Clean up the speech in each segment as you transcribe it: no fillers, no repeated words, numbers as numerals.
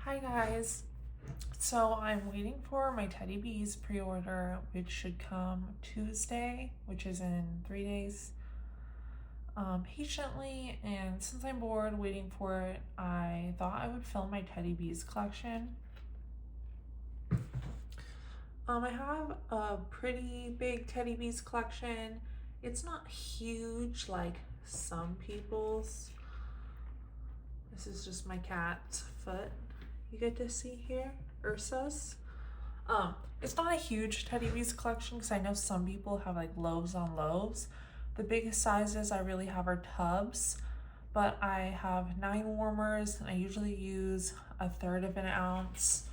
Hi guys, so I'm waiting for my Teddy Bees pre-order, which should come Tuesday, which is in 3 days, patiently. And since I'm bored waiting for it, I thought I would film my Teddy Bees collection. I have a pretty big Teddy Bees collection. It's not huge like some people's. This is just my cat's foot. You get to see here, Ursa's. It's not a huge Teddy Bees collection because I know some people have like loaves on loaves. The biggest sizes I really have are tubs, but I have 9 warmers and I usually use 1/3 of an ounce,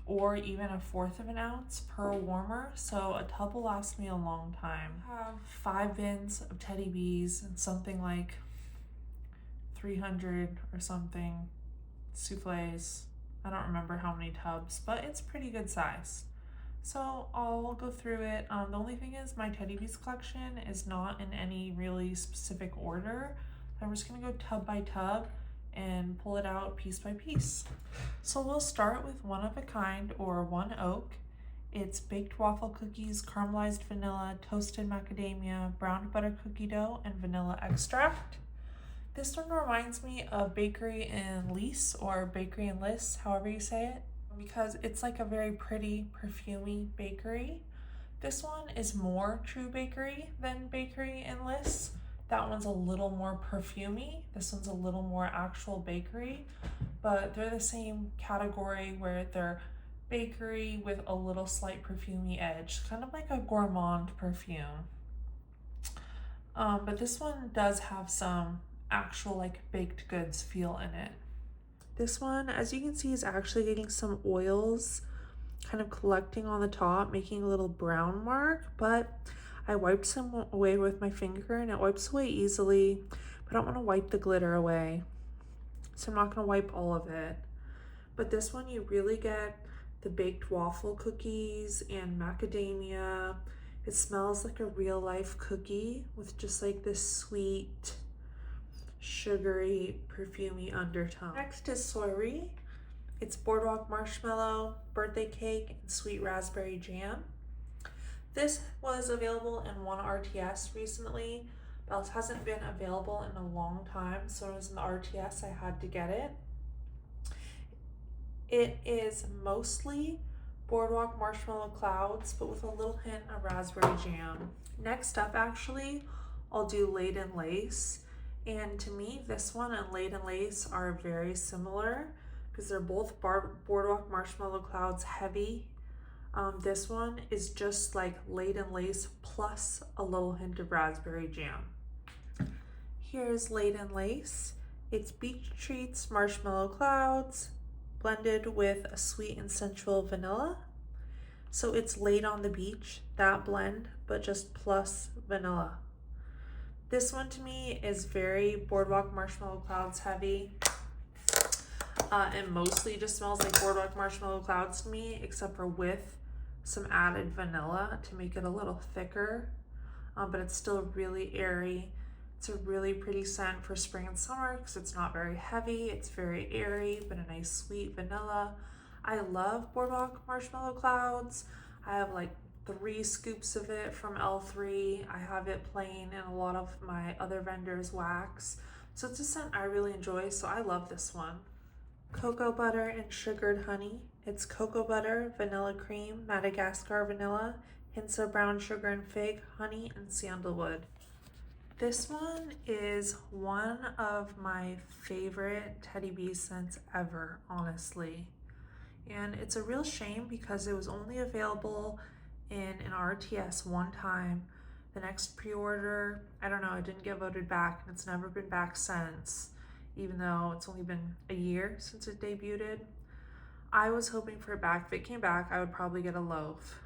or even 1/4 of an ounce per warmer. So a tub will last me a long time. I have 5 bins of Teddy Bees and something like 300 or something souffles. I don't remember how many tubs, but it's pretty good size. So I'll go through it. The only thing is my Teddy Bees collection is not in any really specific order. I'm just gonna go tub by tub and pull it out piece by piece. So we'll start with one of a kind, or one oak. It's baked waffle cookies, caramelized vanilla, toasted macadamia, browned butter cookie dough, and vanilla extract. This one reminds me of Bakery in Lace, or Bakery in Lace, however you say it, because it's like a very pretty, perfumey bakery. This one is more true bakery than Bakery in Lace. That one's a little more perfumey. This one's a little more actual bakery, but they're the same category where they're bakery with a little slight perfumey edge, kind of like a gourmand perfume. But this one does have some actual like baked goods feel in it. This one, as you can see, is actually getting some oils kind of collecting on the top, making a little brown mark, but I wiped some away with my finger and it wipes away easily, but I don't want to wipe the glitter away, so I'm not going to wipe all of it. But this one, you really get the baked waffle cookies and macadamia. It smells like a real life cookie with just like this sweet, sugary, perfumey undertone. Next is Soirée. It's boardwalk marshmallow, birthday cake, and sweet raspberry jam. This was available in one RTS recently, but it hasn't been available in a long time, so it was in the RTS, I had to get it. It is mostly boardwalk marshmallow clouds, but with a little hint of raspberry jam. Next up, actually, I'll do Lei'd In Lace. And to me, this one and Lei'd In Lace are very similar because they're both boardwalk marshmallow clouds heavy. This one is just like Lei'd In Lace plus a little hint of raspberry jam. Here's Lei'd In Lace. It's beach treats, marshmallow clouds, blended with a sweet and sensual vanilla. So it's laid on the beach, that blend, but just plus vanilla. This one to me is very boardwalk marshmallow clouds heavy. It mostly just smells like boardwalk marshmallow clouds to me, except for with some added vanilla to make it a little thicker, but it's still really airy. It's a really pretty scent for spring and summer because it's not very heavy. It's very airy, but a nice sweet vanilla. I love boardwalk marshmallow clouds. I have like 3 scoops of it from L3. I have it plain in a lot of my other vendors' wax. So it's a scent I really enjoy, so I love this one. Cocoa butter and sugared honey. It's cocoa butter, vanilla cream, Madagascar vanilla, hints of brown sugar and fig, honey, and sandalwood. This one is one of my favorite Teddy Bees scents ever, honestly. And it's a real shame because it was only available in an RTS one time. The next pre-order, I don't know, it didn't get voted back and it's never been back since, even though it's only been a year since it debuted. I was hoping for it back. If it came back, I would probably get a loaf.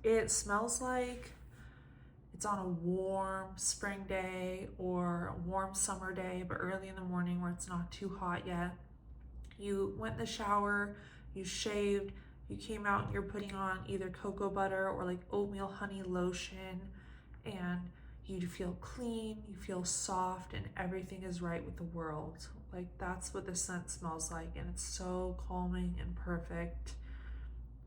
It smells like it's on a warm spring day or a warm summer day, but early in the morning where it's not too hot yet. You went in the shower, you shaved, you came out and you're putting on either cocoa butter or like oatmeal honey lotion, and you feel clean, you feel soft, and everything is right with the world. Like that's what the scent smells like, and it's so calming and perfect,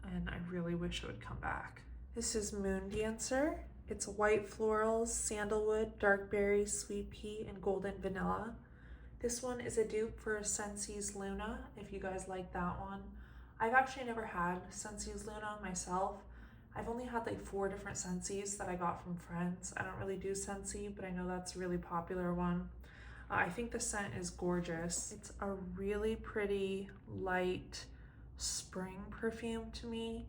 and I really wish it would come back. This is Moondancer. It's white florals, sandalwood, dark berry, sweet pea, and golden vanilla. This one is a dupe for Scentsy's Luna, if you guys like that one. I've actually never had Scentsy's Luna myself. I've only had like 4 different Scentsy's that I got from friends. I don't really do Scentsy, but I know that's a really popular one. I think the scent is gorgeous. It's a really pretty light spring perfume to me,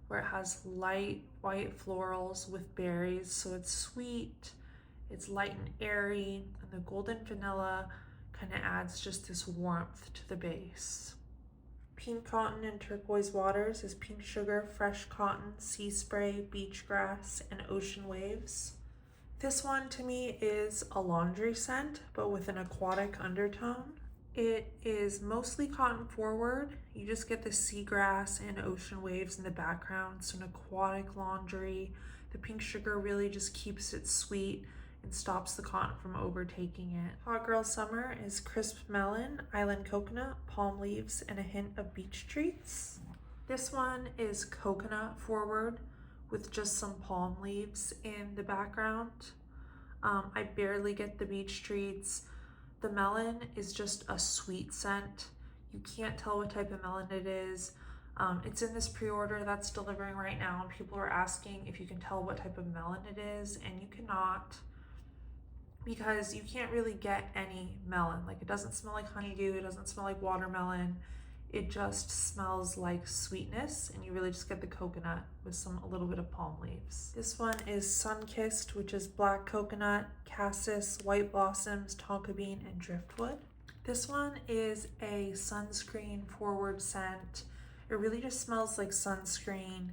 where it has light white florals with berries. So it's sweet, it's light and airy, and the golden vanilla kind of adds just this warmth to the base. Pink Cotton and Turquoise Waters is pink sugar, fresh cotton, sea spray, beach grass, and ocean waves. This one to me is a laundry scent, but with an aquatic undertone. It is mostly cotton forward. You just get the seagrass and ocean waves in the background, so an aquatic laundry. The pink sugar really just keeps it sweet and stops the cotton from overtaking it. Hot Girl Summer is crisp melon, island coconut, palm leaves, and a hint of beach treats. This one is coconut forward with just some palm leaves in the background. I barely get the beach treats. The melon is just a sweet scent. You can't tell what type of melon it is. It's in this pre-order that's delivering right now, and people are asking if you can tell what type of melon it is, and you cannot, because you can't really get any melon. Like, it doesn't smell like honeydew, it doesn't smell like watermelon. It just smells like sweetness, and you really just get the coconut with a little bit of palm leaves. This one is Sun-Kissed, which is black coconut, cassis, white blossoms, tonka bean, and driftwood. This one is a sunscreen forward scent. It really just smells like sunscreen,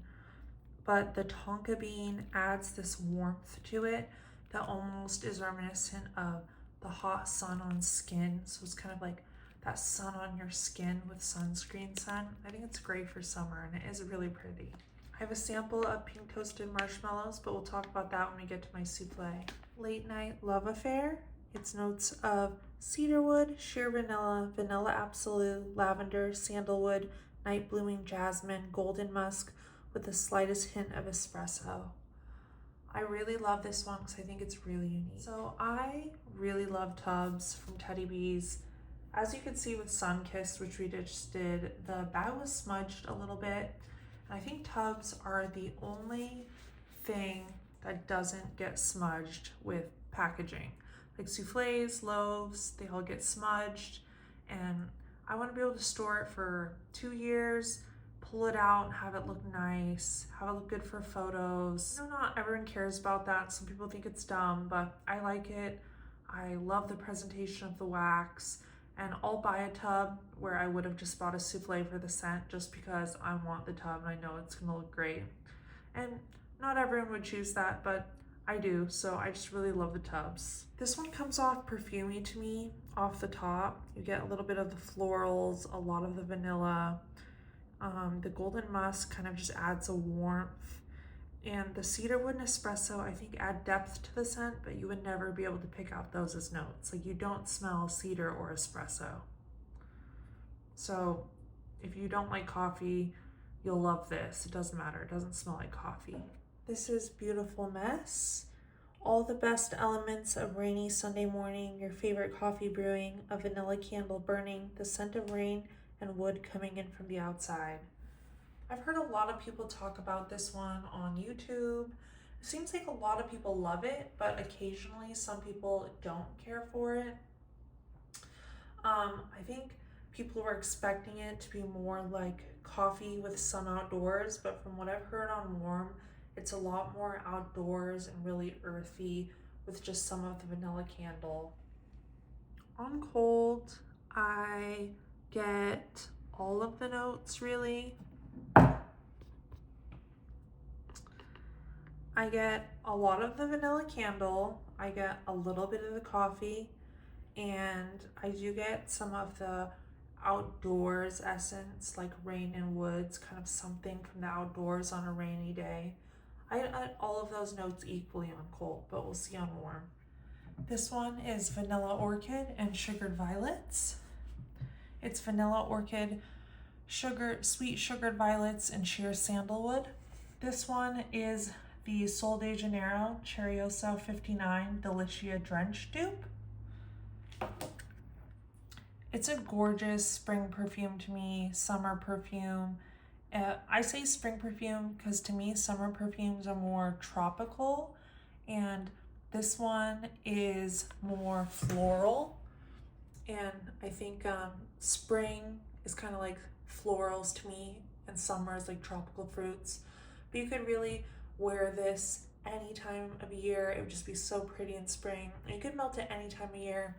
but the tonka bean adds this warmth to it that almost is reminiscent of the hot sun on skin. So it's kind of like that sun on your skin with sunscreen scent. I think it's great for summer, and it is really pretty. I have a sample of pink toasted marshmallows, but we'll talk about that when we get to my souffle. Late Night Love Affair. It's notes of cedarwood, sheer vanilla, vanilla absolute, lavender, sandalwood, night blooming jasmine, golden musk, with the slightest hint of espresso. I really love this one because I think it's really unique. So I really love tubs from Teddy Bees. As you can see with Sun-Kissed, which we just did, the bag was smudged a little bit. And I think tubs are the only thing that doesn't get smudged with packaging. Like souffles, loaves, they all get smudged. And I want to be able to store it for 2 years, pull it out, have it look nice, have it look good for photos. I know not everyone cares about that. Some people think it's dumb, but I like it. I love the presentation of the wax. And I'll buy a tub where I would have just bought a souffle for the scent just because I want the tub and I know it's gonna look great. And not everyone would choose that, but I do, so I just really love the tubs. This one comes off perfumey to me off the top. You get a little bit of the florals, a lot of the vanilla. The golden musk kind of just adds a warmth. And the cedarwood and espresso, I think, add depth to the scent, but you would never be able to pick out those as notes. Like, you don't smell cedar or espresso. So if you don't like coffee, you'll love this. It doesn't matter. It doesn't smell like coffee. This is Beautiful Mess. All the best elements of rainy Sunday morning, your favorite coffee brewing, a vanilla candle burning, the scent of rain, and wood coming in from the outside. I've heard a lot of people talk about this one on YouTube. It seems like a lot of people love it, but occasionally some people don't care for it. I think people were expecting it to be more like coffee with some outdoors, but from what I've heard on Warm, it's a lot more outdoors and really earthy with just some of the vanilla candle. On Cold, I get all of the notes really. I get a lot of the vanilla candle, I get a little bit of the coffee, and I do get some of the outdoors essence, like rain and woods, kind of something from the outdoors on a rainy day. I get all of those notes equally on Cold, but we'll see on Warm. This one is Vanilla Orchid and Sugared Violets. It's Vanilla Orchid, sweet sugared violets, and sheer sandalwood. This one is the Sol de Janeiro Cherioso 59 Delicia Drench dupe. It's a gorgeous spring perfume to me, summer perfume. I say spring perfume because to me summer perfumes are more tropical, and this one is more floral. And I think spring is kind of like florals to me, and summer is like tropical fruits. But you could really wear this any time of year. It would just be so pretty in spring. And you could melt it any time of year.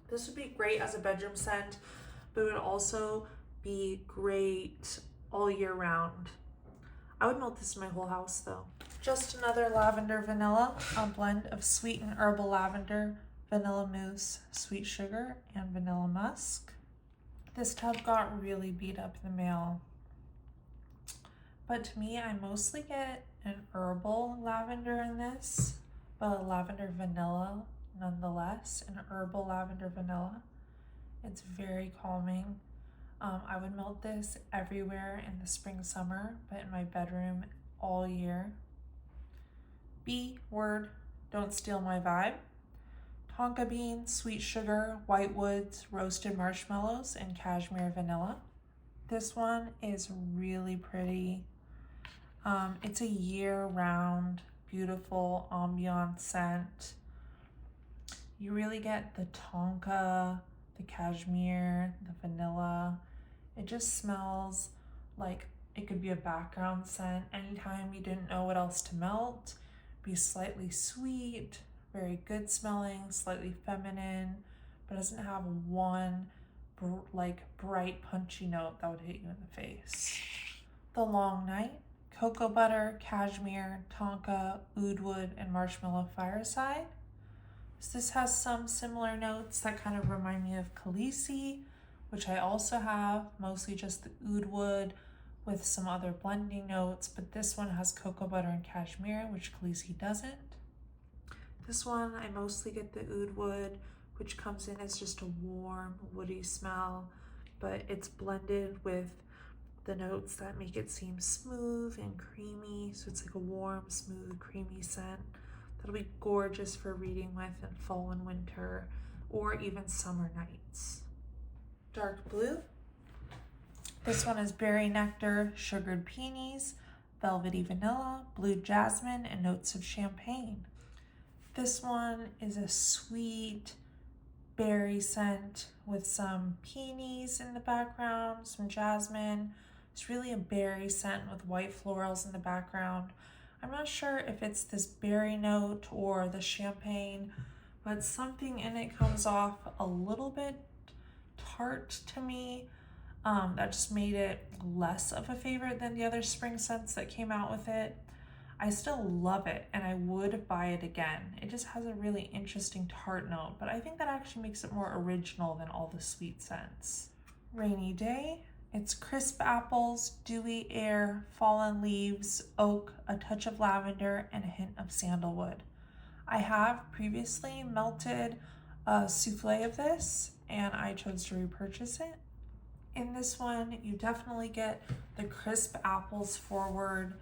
This would be great as a bedroom scent, but it would also be great all year round. I would melt this in my whole house though. Just another lavender vanilla, a blend of sweet and herbal lavender, vanilla mousse, sweet sugar, and vanilla musk. This tub got really beat up in the mail, but to me, I mostly get an herbal lavender in this, but a lavender vanilla nonetheless, an herbal lavender vanilla. It's very calming. I would melt this everywhere in the spring, summer, but in my bedroom all year. B word, don't steal my vibe. Tonka bean, sweet sugar, white woods, roasted marshmallows, and cashmere vanilla. This one is really pretty. It's a year-round, beautiful ambient scent. You really get the tonka, the cashmere, the vanilla. It just smells like it could be a background scent anytime you didn't know what else to melt. Be slightly sweet, very good smelling, slightly feminine, but doesn't have one bright punchy note that would hit you in the face. The Long Night, cocoa butter, cashmere, tonka, oud wood, and marshmallow fireside. So this has some similar notes that kind of remind me of Khaleesi, which I also have, mostly just the oud wood with some other blending notes, but this one has cocoa butter and cashmere, which Khaleesi doesn't. This one, I mostly get the oud wood, which comes in as just a warm, woody smell, but it's blended with the notes that make it seem smooth and creamy, so it's like a warm, smooth, creamy scent. That'll be gorgeous for reading with in fall and winter, or even summer nights. Dark Blue. This one is berry nectar, sugared peonies, velvety vanilla, blue jasmine, and notes of champagne. This one is a sweet berry scent with some peonies in the background, some jasmine. It's really a berry scent with white florals in the background. I'm not sure if it's this berry note or the champagne, but something in it comes off a little bit tart to me. That just made it less of a favorite than the other spring scents that came out with it. I still love it and I would buy it again. It just has a really interesting tart note, but I think that actually makes it more original than all the sweet scents. Rainy Day. It's crisp apples, dewy air, fallen leaves, oak, a touch of lavender, and a hint of sandalwood. I have previously melted a souffle of this and I chose to repurchase it. In this one, you definitely get the crisp apples forward.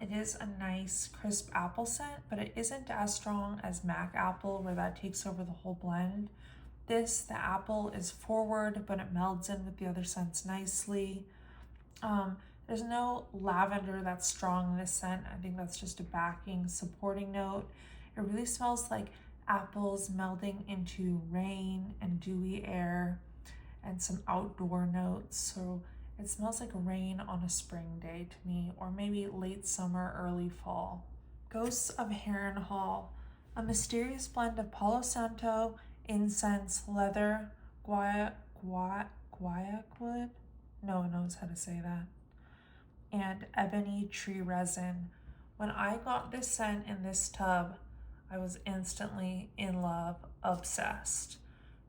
It is a nice crisp apple scent, but it isn't as strong as Mac Apple where that takes over the whole blend. The apple is forward, but it melds in with the other scents nicely. There's no lavender that's strong in this scent. I think that's just a backing, supporting note. It really smells like apples melding into rain and dewy air and some outdoor notes. So it smells like rain on a spring day to me, or maybe late summer, early fall. Ghosts of Harrenhal, a mysterious blend of Palo Santo, incense, leather, guaiac wood, no one knows how to say that, and ebony tree resin. When I got this scent in this tub, I was instantly in love, obsessed.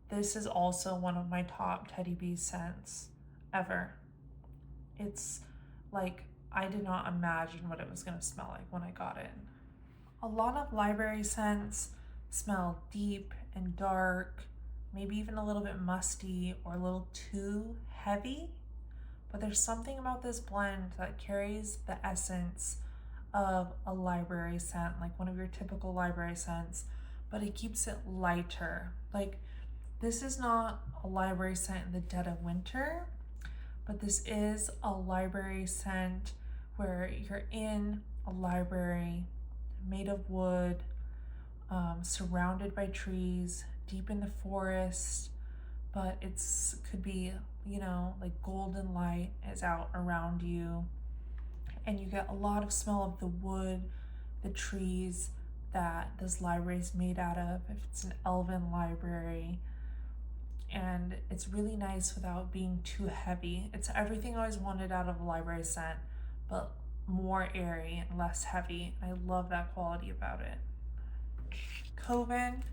This is also one of my top Teddy Bee scents ever. It's like, I did not imagine what it was gonna smell like when I got it. A lot of library scents smell deep and dark, maybe even a little bit musty or a little too heavy. But there's something about this blend that carries the essence of a library scent, like one of your typical library scents, but it keeps it lighter. Like, this is not a library scent in the dead of winter, but this is a library scent where you're in a library made of wood, surrounded by trees, deep in the forest, but could be, like golden light is out around you, and you get a lot of smell of the wood, the trees that this library is made out of, if it's an elven library. And it's really nice without being too heavy. It's everything I always wanted out of a library scent, but more airy and less heavy. I love that quality about it. Coven,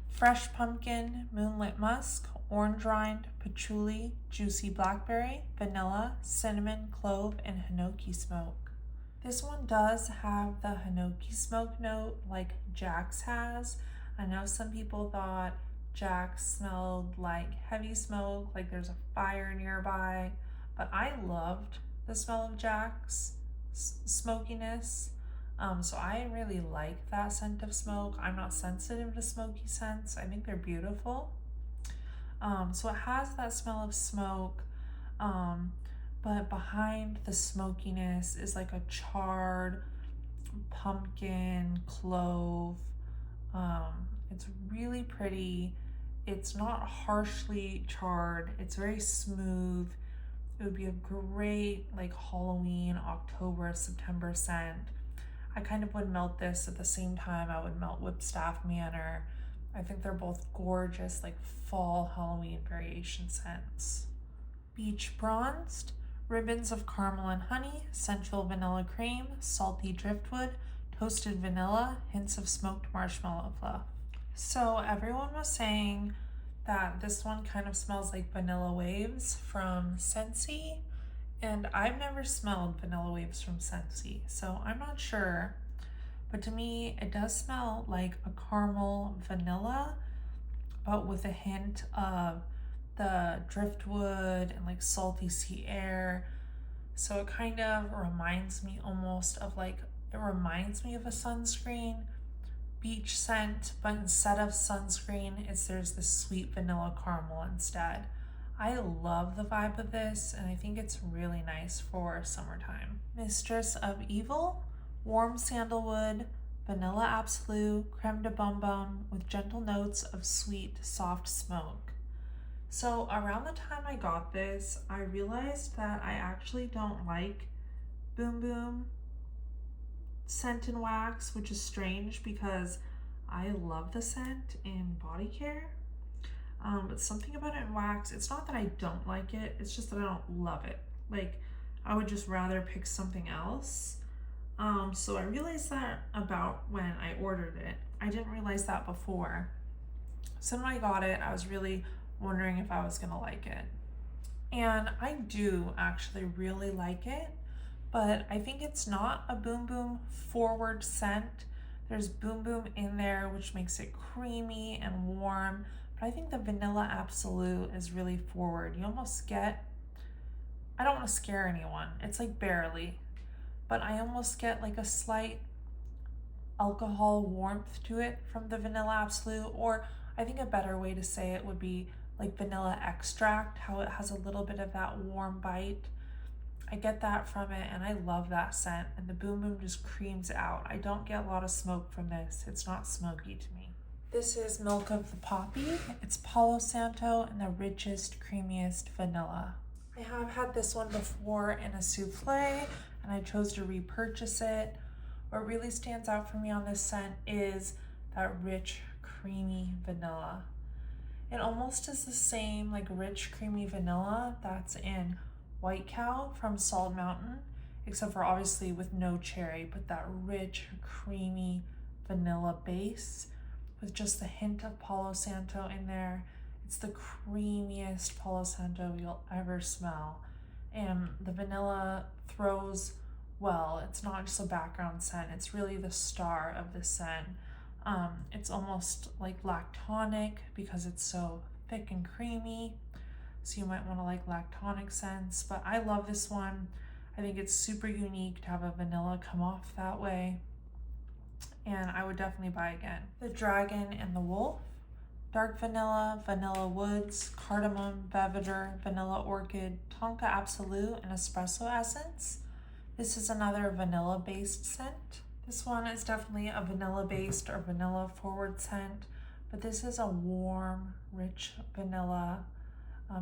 fresh pumpkin, moonlit musk, orange rind, patchouli, juicy blackberry, vanilla, cinnamon, clove, and hinoki smoke. This one does have the hinoki smoke note like Jack's has. I know some people thought Jack's smelled like heavy smoke, like there's a fire nearby, but I loved the smell of Jack's smokiness. So I really like that scent of smoke. I'm not sensitive to smoky scents. I think they're beautiful. So it has that smell of smoke, but behind the smokiness is like a charred pumpkin, clove. It's really pretty. It's not harshly charred. It's very smooth. It would be a great like Halloween, October, September scent. I kind of would melt this at the same time I would melt Whipstaff Manor. I think they're both gorgeous, like fall Halloween variation scents. Beach Bronzed, ribbons of caramel and honey, sensual vanilla cream, salty driftwood, toasted vanilla, hints of smoked marshmallow fluff. So everyone was saying that this one kind of smells like Vanilla Waves from Scentsy, and I've never smelled Vanilla Waves from Scentsy, so I'm not sure. But to me, it does smell like a caramel vanilla, but with a hint of the driftwood and like salty sea air. So it kind of reminds me almost of a sunscreen beach scent, but instead of sunscreen, there's this sweet vanilla caramel instead. I love the vibe of this, and I think it's really nice for summertime. Mistress of Evil, warm sandalwood, vanilla absolute, creme de bonbon with gentle notes of sweet, soft smoke. So around the time I got this, I realized that I actually don't like Boom Boom scent and wax, which is strange because I love the scent in body care. But something about it in wax, it's not that I don't like it, it's just that I don't love it. Like, I would just rather pick something else. So I realized that about when I ordered it. I didn't realize that before. So when I got it, I was really wondering if I was gonna like it. And I do actually really like it, but I think it's not a Boom Boom forward scent. There's Boom Boom in there, which makes it creamy and warm, but I think the Vanilla Absolute is really forward. You almost get, I don't want to scare anyone, it's like barely, but I almost get like a slight alcohol warmth to it from the Vanilla Absolute, or I think a better way to say it would be like vanilla extract, how it has a little bit of that warm bite. I get that from it, and I love that scent, and the Boom Boom just creams out. I don't get a lot of smoke from this. It's not smoky to me. This is Milk of the Poppy. It's Palo Santo and the richest, creamiest vanilla. I have had this one before in a souffle, and I chose to repurchase it. What really stands out for me on this scent is that rich, creamy vanilla. It almost is the same like rich, creamy vanilla that's in White Cow from Salt Mountain, except for obviously with no cherry, but that rich, creamy vanilla base with just a hint of Palo Santo in there. It's the creamiest Palo Santo you'll ever smell. And the vanilla throws well. It's not just a background scent, it's really the star of the scent. It's almost like lactonic because it's so thick and creamy. So you might want to like lactonic scents, but I love this one. I think it's super unique to have a vanilla come off that way. And I would definitely buy again. The Dragon and the Wolf, dark vanilla, vanilla woods, cardamom, Belvedere, vanilla orchid, tonka absolute, and espresso essence. This is another vanilla based scent. This one is definitely a vanilla based or vanilla forward scent, but this is a warm, rich vanilla.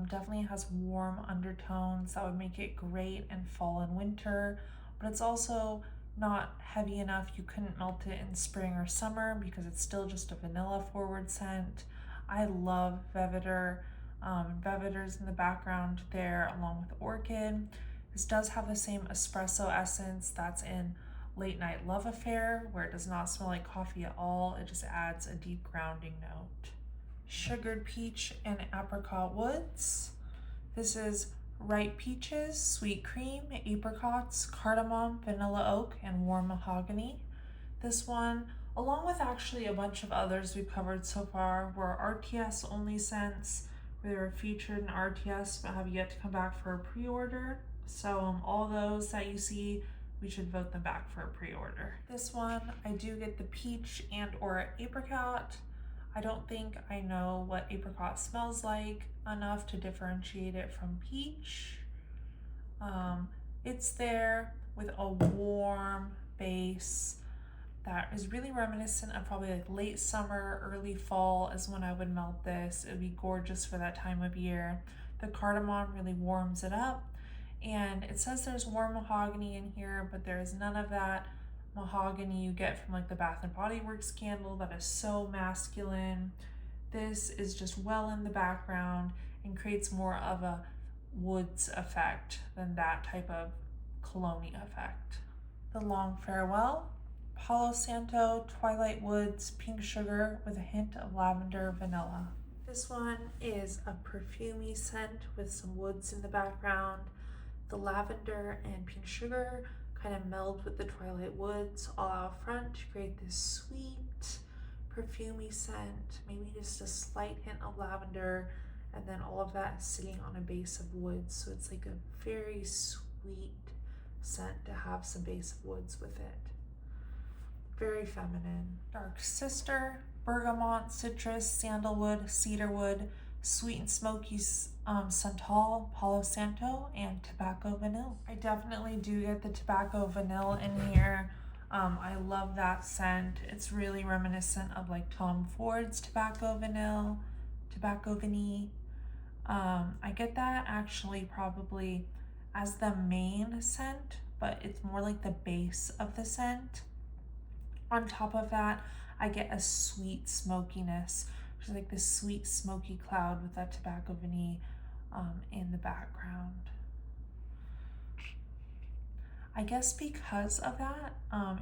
Definitely has warm undertones that would make it great in fall and winter, but it's also not heavy enough you couldn't melt it in spring or summer because it's still just a vanilla forward scent. I love Belvedere. Belvedere's in the background there along with Orchid. This does have the same espresso essence that's in Late Night Love Affair, where it does not smell like coffee at all. It just adds a deep grounding note. Sugared Peach and Apricot Woods. This is ripe peaches, sweet cream, apricots, cardamom, vanilla oak, and warm mahogany. This one, along with actually a bunch of others we've covered so far, were RTS only scents, where they were featured in RTS but have yet to come back for a pre-order. So all those that you see, we should vote them back for a pre-order. This one, I do get the peach and or apricot. I don't think I know what apricot smells like enough to differentiate it from peach. It's there with a warm base that is really reminiscent of probably like late summer, early fall is when I would melt this. It would be gorgeous for that time of year. The cardamom really warms it up. And it says there's warm mahogany in here, but there is none of that mahogany you get from like the Bath and Body Works candle that is so masculine. This is just well in the background and creates more of a woods effect than that type of cologne effect. The Long Farewell, Palo Santo, Twilight Woods, pink sugar with a hint of lavender vanilla. This one is a perfumey scent with some woods in the background. The lavender and pink sugar kind of meld with the Twilight Woods all out front to create this sweet, perfumey scent, maybe just a slight hint of lavender, and then all of that is sitting on a base of woods. So it's like a very sweet scent to have some base of woods with it. Very feminine. Dark Sister, bergamot, citrus, sandalwood, cedarwood, sweet and smoky santal, Palo Santo, and tobacco vanille. I definitely do get the tobacco vanille in here. I love that scent. It's really reminiscent of like Tom Ford's tobacco vanille, tobacco vanille. I get that actually probably as the main scent, but it's more like the base of the scent. On top of that, I get a sweet smokiness, which is like this sweet smoky cloud with that tobacco vanille in the background. I guess because of that,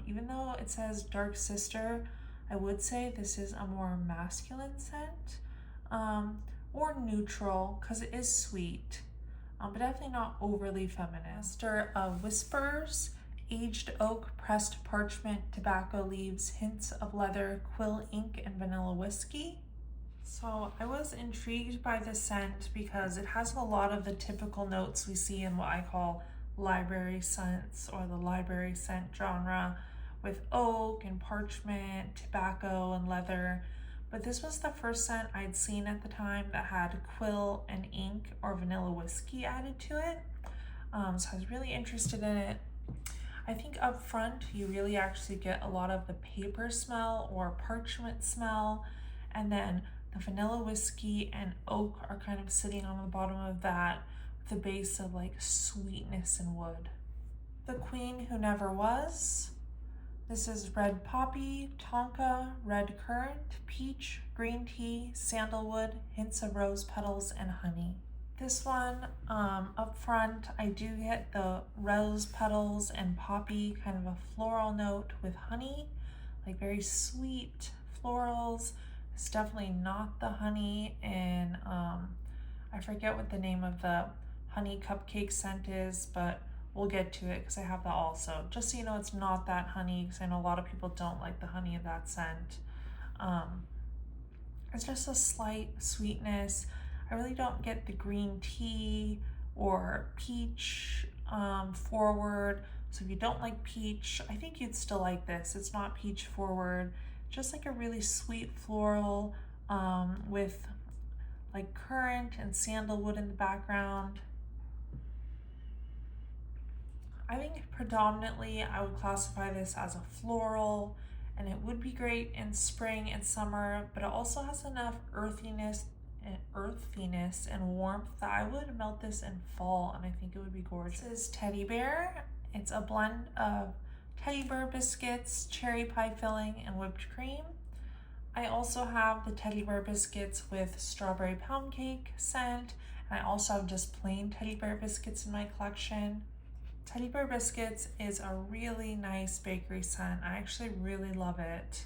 even though it says Dark Sister, I would say this is a more masculine scent, or neutral, because it is sweet, but definitely not overly feminine. Master of Whispers, aged oak, pressed parchment, tobacco leaves, hints of leather, quill ink, and vanilla whiskey. So I was intrigued by this scent because it has a lot of the typical notes we see in what I call library scents or the library scent genre, with oak and parchment, tobacco and leather. But this was the first scent I'd seen at the time that had quill and ink or vanilla whiskey added to it. So I was really interested in it. I think up front you really actually get a lot of the paper smell or parchment smell, and then the vanilla whiskey and oak are kind of sitting on the bottom of that with a base of like sweetness and wood. The Queen Who Never Was. This is red poppy, tonka, red currant, peach, green tea, sandalwood, hints of rose petals, and honey. This one, up front, I do get the rose petals and poppy, kind of a floral note with honey, like very sweet florals. It's definitely not the honey in, I forget what the name of the honey cupcake scent is, but we'll get to it because I have that also. Just so you know, it's not that honey, because I know a lot of people don't like the honey of that scent. It's just a slight sweetness. I really don't get the green tea or peach forward. So if you don't like peach, I think you'd still like this. It's not peach forward, just like a really sweet floral with like currant and sandalwood in the background. I think predominantly I would classify this as a floral, and it would be great in spring and summer, but it also has enough earthiness and warmth that I would melt this in fall, and I think it would be gorgeous. This is Teddy Bear. It's a blend of teddy bear biscuits, cherry pie filling, and whipped cream. I also have the teddy bear biscuits with strawberry pound cake scent, and I also have just plain teddy bear biscuits in my collection. Teddy Bear Biscuits is a really nice bakery scent. I actually really love it.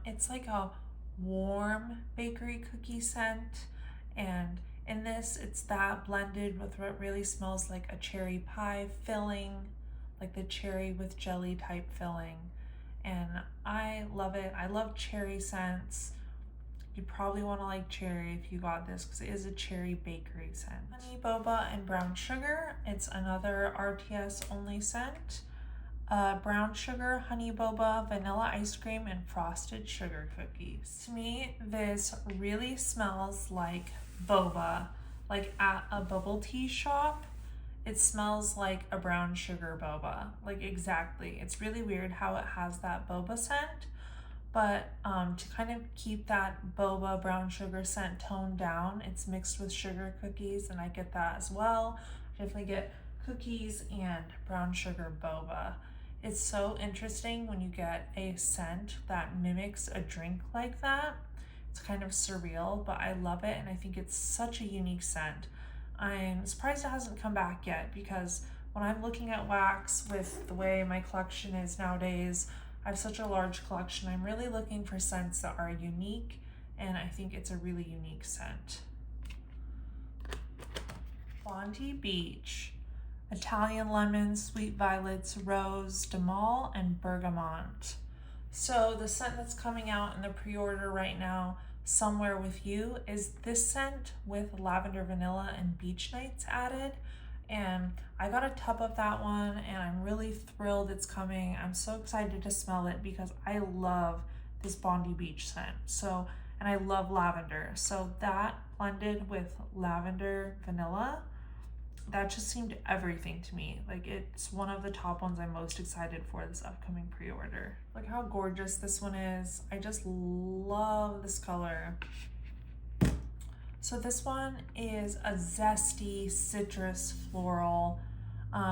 It's like a warm bakery cookie scent, and in this it's that blended with what really smells like a cherry pie filling, like the cherry with jelly type filling, and I love it. I love cherry scents. You probably want to like cherry if you got this because it is a cherry bakery scent. Honey Boba and Brown Sugar. It's another RTS only scent. Brown sugar, honey boba, vanilla ice cream, and frosted sugar cookies. To me, this really smells like boba. Like at a bubble tea shop, it smells like a brown sugar boba. Like exactly. It's really weird how it has that boba scent. But to kind of keep that boba brown sugar scent toned down, it's mixed with sugar cookies, and I get that as well. I definitely get cookies and brown sugar boba. It's so interesting when you get a scent that mimics a drink like that. It's kind of surreal, but I love it, and I think it's such a unique scent. I'm surprised it hasn't come back yet, because when I'm looking at wax with the way my collection is nowadays, I have such a large collection. I'm really looking for scents that are unique, and I think it's a really unique scent. Bondi Beach. Italian lemon, sweet violets, rose, damal, and bergamot. So the scent that's coming out in the pre-order right now, Somewhere With You, is this scent with lavender, vanilla, and beach nights added. And I got a tub of that one, and I'm really thrilled it's coming. I'm so excited to smell it because I love this Bondi Beach scent. So, and I love lavender. So that blended with lavender, vanilla, that just seemed everything to me. Like, it's one of the top ones I'm most excited for this upcoming pre-order. Look how gorgeous this one is. I just love this color. So this one is a zesty citrus floral.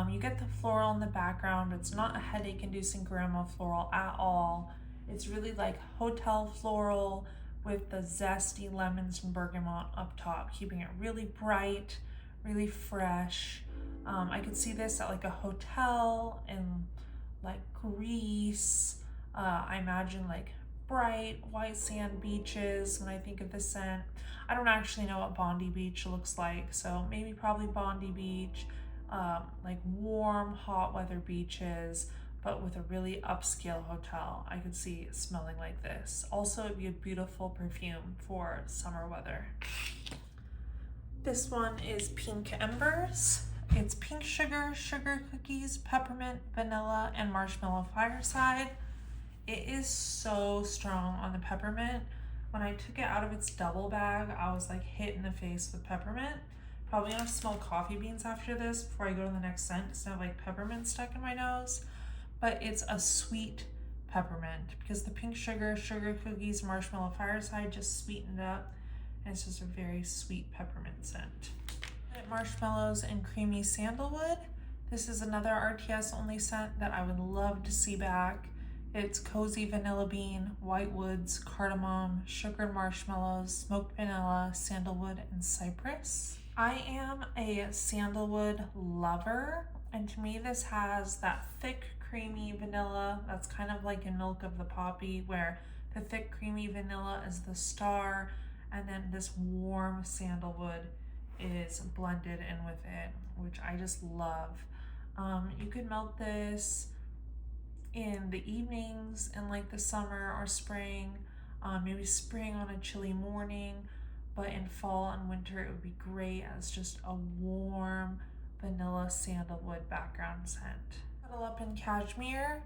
You get the floral in the background, but it's not a headache-inducing grandma floral at all. It's really like hotel floral with the zesty lemons and bergamot up top, keeping it really bright, really fresh. I could see this at like a hotel in like Greece. I imagine like bright white sand beaches when I think of this scent. I don't actually know what Bondi Beach looks like, so maybe probably Bondi Beach, like warm, hot weather beaches, but with a really upscale hotel. I could see it smelling like this. Also, it'd be a beautiful perfume for summer weather. This one is Pink Embers. It's pink sugar, sugar cookies, peppermint, vanilla, and marshmallow fireside. It is so strong on the peppermint. When I took it out of its double bag, I was like hit in the face with peppermint. Probably gonna smell coffee beans after this before I go to the next scent because I have like peppermint stuck in my nose. But it's a sweet peppermint because the pink sugar, sugar cookies, marshmallow fireside just sweetened it up. And it's just a very sweet peppermint scent. Marshmallows and creamy sandalwood. This is another RTS only scent that I would love to see back. It's cozy vanilla bean, white woods, cardamom, sugared marshmallows, smoked vanilla, sandalwood, and cypress. I am a sandalwood lover, and to me this has that thick creamy vanilla that's kind of like in Milk of the Poppy, where the thick creamy vanilla is the star, and then this warm sandalwood is blended in with it, which I just love. You could melt this in the evenings in like the summer or spring, maybe spring on a chilly morning, but in fall and winter it would be great as just a warm vanilla sandalwood background scent. Cuddle Up In Cashmere.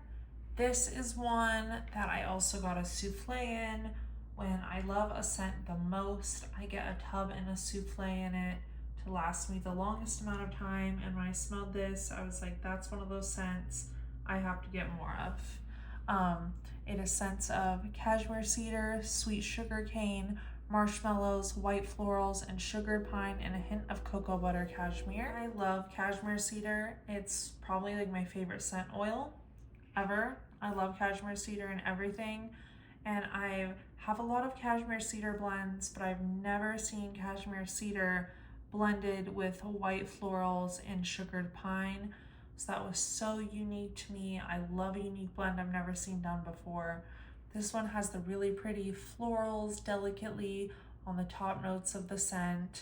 This is one that I also got a souffle in. When I love a scent the most, I get a tub and a souffle in it to last me the longest amount of time. And when I smelled this, I was like, that's one of those scents I have to get more of. It is scents of cashmere cedar, sweet sugar cane, marshmallows, white florals, and sugared pine, and a hint of cocoa butter cashmere. I love cashmere cedar. It's probably like my favorite scent oil ever. I love cashmere cedar and everything. And I have a lot of cashmere cedar blends, but I've never seen cashmere cedar blended with white florals and sugared pine. So that was so unique to me. I love a unique blend I've never seen done before. This one has the really pretty florals delicately on the top notes of the scent.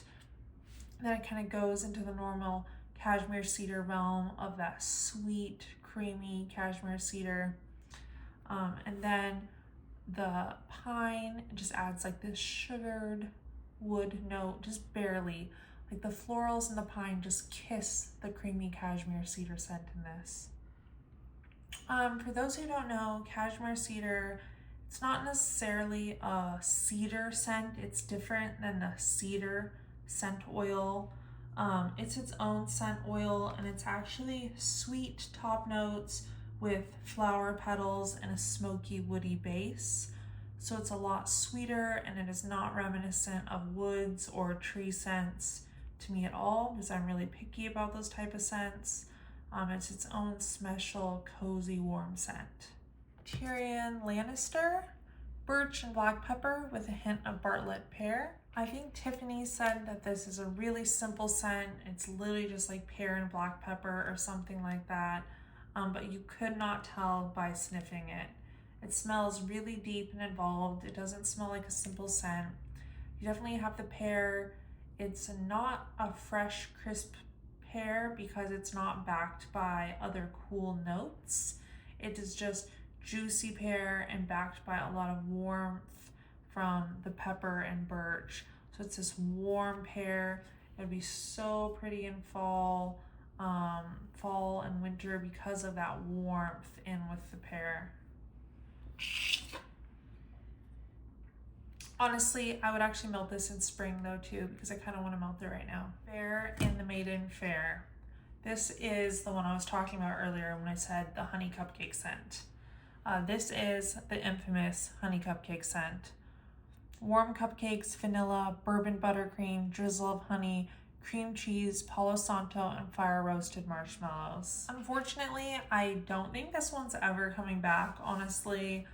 Then it kind of goes into the normal cashmere cedar realm of that sweet, creamy cashmere cedar. And then the pine just adds like this sugared wood note, just barely. Like the florals and the pine just kiss the creamy cashmere cedar scent in this. For those who don't know, cashmere cedar, it's not necessarily a cedar scent. It's different than the cedar scent oil. It's its own scent oil, and it's actually sweet top notes with flower petals and a smoky woody base. So it's a lot sweeter, and it is not reminiscent of woods or tree scents to me at all, because I'm really picky about those type of scents. It's its own special cozy warm scent. Tyrion Lannister, birch and black pepper with a hint of Bartlett pear. I think Tiffany said that this is a really simple scent. It's literally just like pear and black pepper or something like that. But you could not tell by sniffing it. It smells really deep and involved. It doesn't smell like a simple scent. You definitely have the pear. It's not a fresh, crisp pear because it's not backed by other cool notes. It is just juicy pear and backed by a lot of warmth from the pepper and birch. So it's this warm pear. It'd be so pretty in fall and winter because of that warmth in with the pear. Honestly, I would actually melt this in spring though too, because I kind of want to melt it right now. Fair in the Maiden Fair. This is the one I was talking about earlier when I said the honey cupcake scent. This is the infamous honey cupcake scent. Warm cupcakes, vanilla, bourbon buttercream, drizzle of honey, cream cheese, Palo Santo, and fire roasted marshmallows. Unfortunately, I don't think this one's ever coming back, honestly,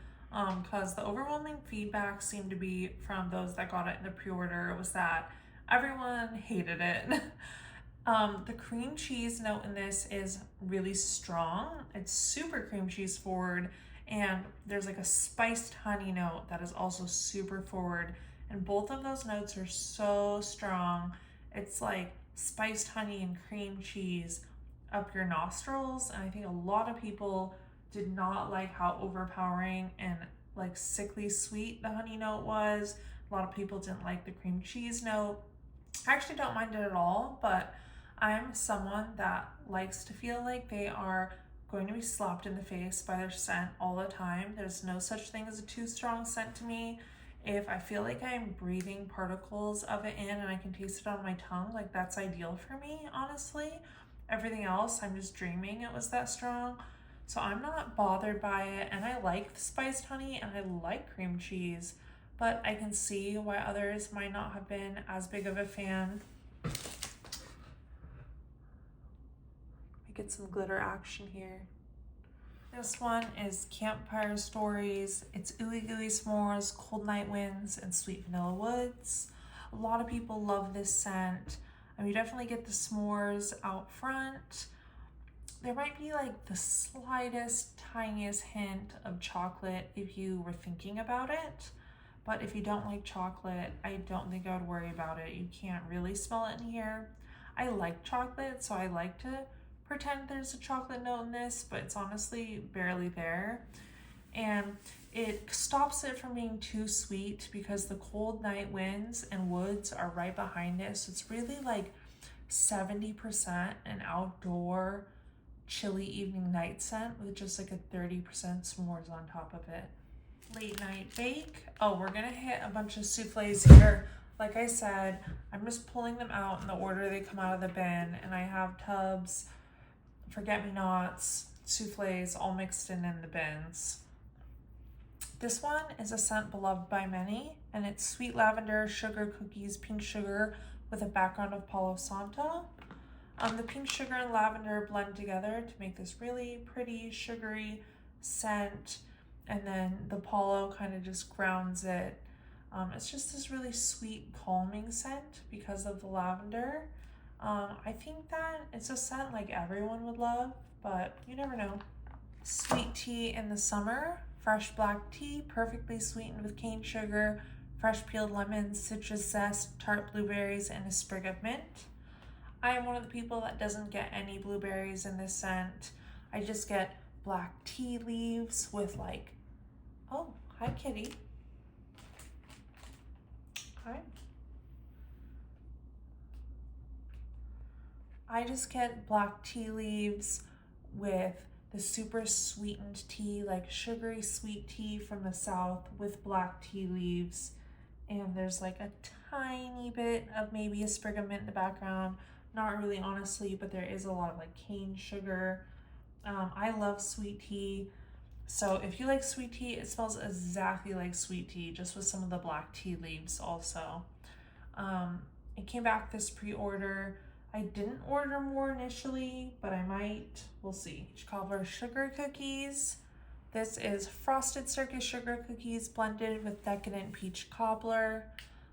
because the overwhelming feedback seemed to be from those that got it in the pre-order was that everyone hated it. The cream cheese note in this is really strong. It's super cream cheese forward, and there's like a spiced honey note that is also super forward, and both of those notes are so strong. It's like spiced honey and cream cheese up your nostrils, and I think a lot of people did not like how overpowering and like sickly sweet the honey note was. A lot of people didn't like the cream cheese note. I actually don't mind it at all, but I'm someone that likes to feel like they are going to be slapped in the face by their scent all the time. There's no such thing as a too strong scent to me. If I feel like I'm breathing particles of it in and I can taste it on my tongue, like that's ideal for me, honestly. Everything else, I'm just dreaming it was that strong. So I'm not bothered by it, and I like the spiced honey and I like cream cheese, but I can see why others might not have been as big of a fan. Get some glitter action here. This one is Campfire Stories. It's Ooey Gooey S'mores, Cold Night Winds, and Sweet Vanilla Woods. A lot of people love this scent. And you definitely get the s'mores out front. There might be like the slightest, tiniest hint of chocolate if you were thinking about it. But if you don't like chocolate, I don't think I would worry about it. You can't really smell it in here. I like chocolate, so I like to pretend there's a chocolate note in this, but it's honestly barely there. And it stops it from being too sweet because the cold night winds and woods are right behind it. So it's really like 70% an outdoor chilly evening night scent with just like a 30% s'mores on top of it. Late night bake. Oh, we're gonna hit a bunch of souffles here. Like I said, I'm just pulling them out in the order they come out of the bin, and I have tubs, forget-me-nots, souffles all mixed in the bins. This one is a scent beloved by many, and it's sweet lavender, sugar cookies, pink sugar with a background of Palo Santo. The pink sugar and lavender blend together to make this really pretty, sugary scent, and then the Palo kind of just grounds it. It's just this really sweet, calming scent because of the lavender. I think that it's a scent like everyone would love, but you never know. Sweet tea in the summer. Fresh black tea, perfectly sweetened with cane sugar, fresh peeled lemons, citrus zest, tart blueberries, and a sprig of mint. I am one of the people that doesn't get any blueberries in this scent. I just get black tea leaves with like, oh, hi kitty. Hi. I just get black tea leaves with the super sweetened tea, like sugary sweet tea from the south with black tea leaves. And there's like a tiny bit of maybe a sprig of mint in the background. Not really, honestly, but there is a lot of like cane sugar. I love sweet tea. So if you like sweet tea, it smells exactly like sweet tea, just with some of the black tea leaves also. It came back this pre-order. I didn't order more initially, but I might. We'll see. Cobbler sugar cookies. This is frosted circus sugar cookies blended with decadent peach cobbler.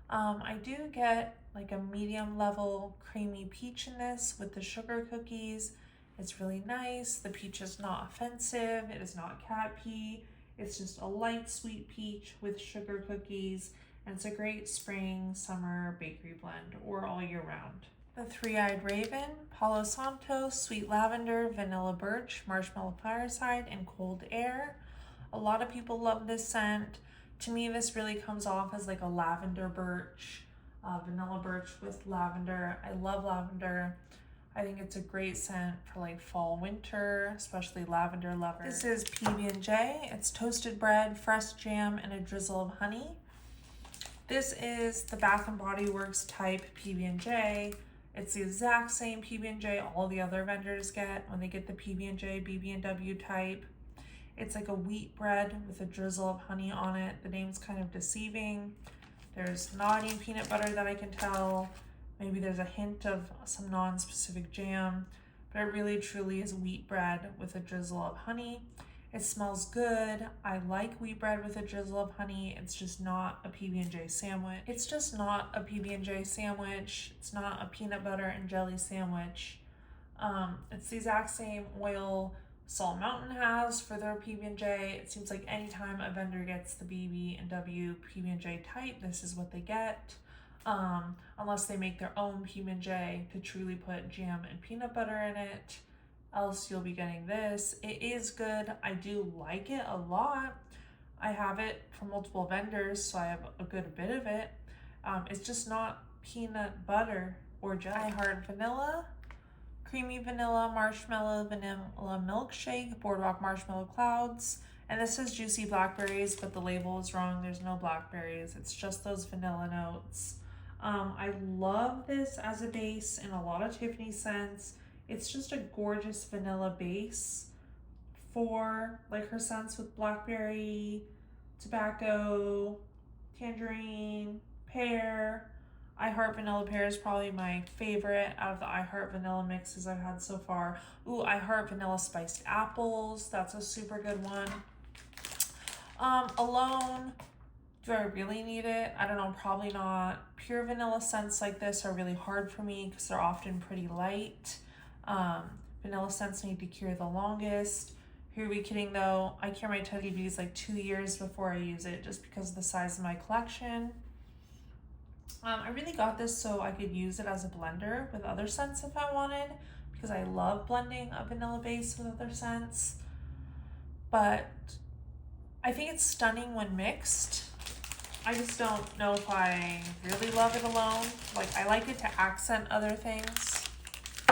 I do get like a medium level creamy peach in this with the sugar cookies. It's really nice. The peach is not offensive. It is not cat pee. It's just a light sweet peach with sugar cookies. And it's a great spring, summer bakery blend or all year round. The Three-Eyed Raven, Palo Santo, Sweet Lavender, Vanilla Birch, Marshmallow Fireside, and Cold Air. A lot of people love this scent. To me, this really comes off as like a lavender birch, vanilla birch with lavender. I love lavender. I think it's a great scent for like fall, winter, especially lavender lovers. This is PB&J. It's toasted bread, fresh jam, and a drizzle of honey. This is the Bath & Body Works type PB&J. It's the exact same PB&J all the other vendors get when they get the PB&J BB&W type. It's like a wheat bread with a drizzle of honey on it. The name's kind of deceiving. There's not any peanut butter that I can tell. Maybe there's a hint of some non-specific jam, but it really truly is wheat bread with a drizzle of honey. It smells good. I like wheat bread with a drizzle of honey. It's just not a PB&J sandwich. It's just not a PB&J sandwich. It's not a peanut butter and jelly sandwich. It's the exact same oil Salt Mountain has for their PB&J. It seems like anytime a vendor gets the BB&W PB&J type, this is what they get. Unless they make their own PB&J to truly put jam and peanut butter in it. Else you'll be getting this. It is good. I do like it a lot. I have it from multiple vendors, so I have a good bit of it. It's just not peanut butter or jelly. I Heart Vanilla, Creamy Vanilla, Marshmallow Vanilla Milkshake, Boardwalk Marshmallow Clouds, and this is Juicy Blackberries, but the label is wrong. There's no blackberries. It's just those vanilla notes. I love this as a base in a lot of Tiffany scents. It's just a gorgeous vanilla base for like her scents with blackberry, tobacco, tangerine, pear. I Heart Vanilla Pear is probably my favorite out of the I Heart Vanilla mixes I've had so far. Ooh, I Heart Vanilla Spiced Apples. That's a super good one. Alone, do I really need it? I don't know, probably not. Pure vanilla scents like this are really hard for me because they're often pretty light. Vanilla scents need to cure the longest. Who are we kidding though? I cure my Teddy Bees like 2 years before I use it just because of the size of my collection. I really got this so I could use it as a blender with other scents if I wanted, because I love blending a vanilla base with other scents, but I think it's stunning when mixed. I just don't know if I really love it alone. Like, I like it to accent other things.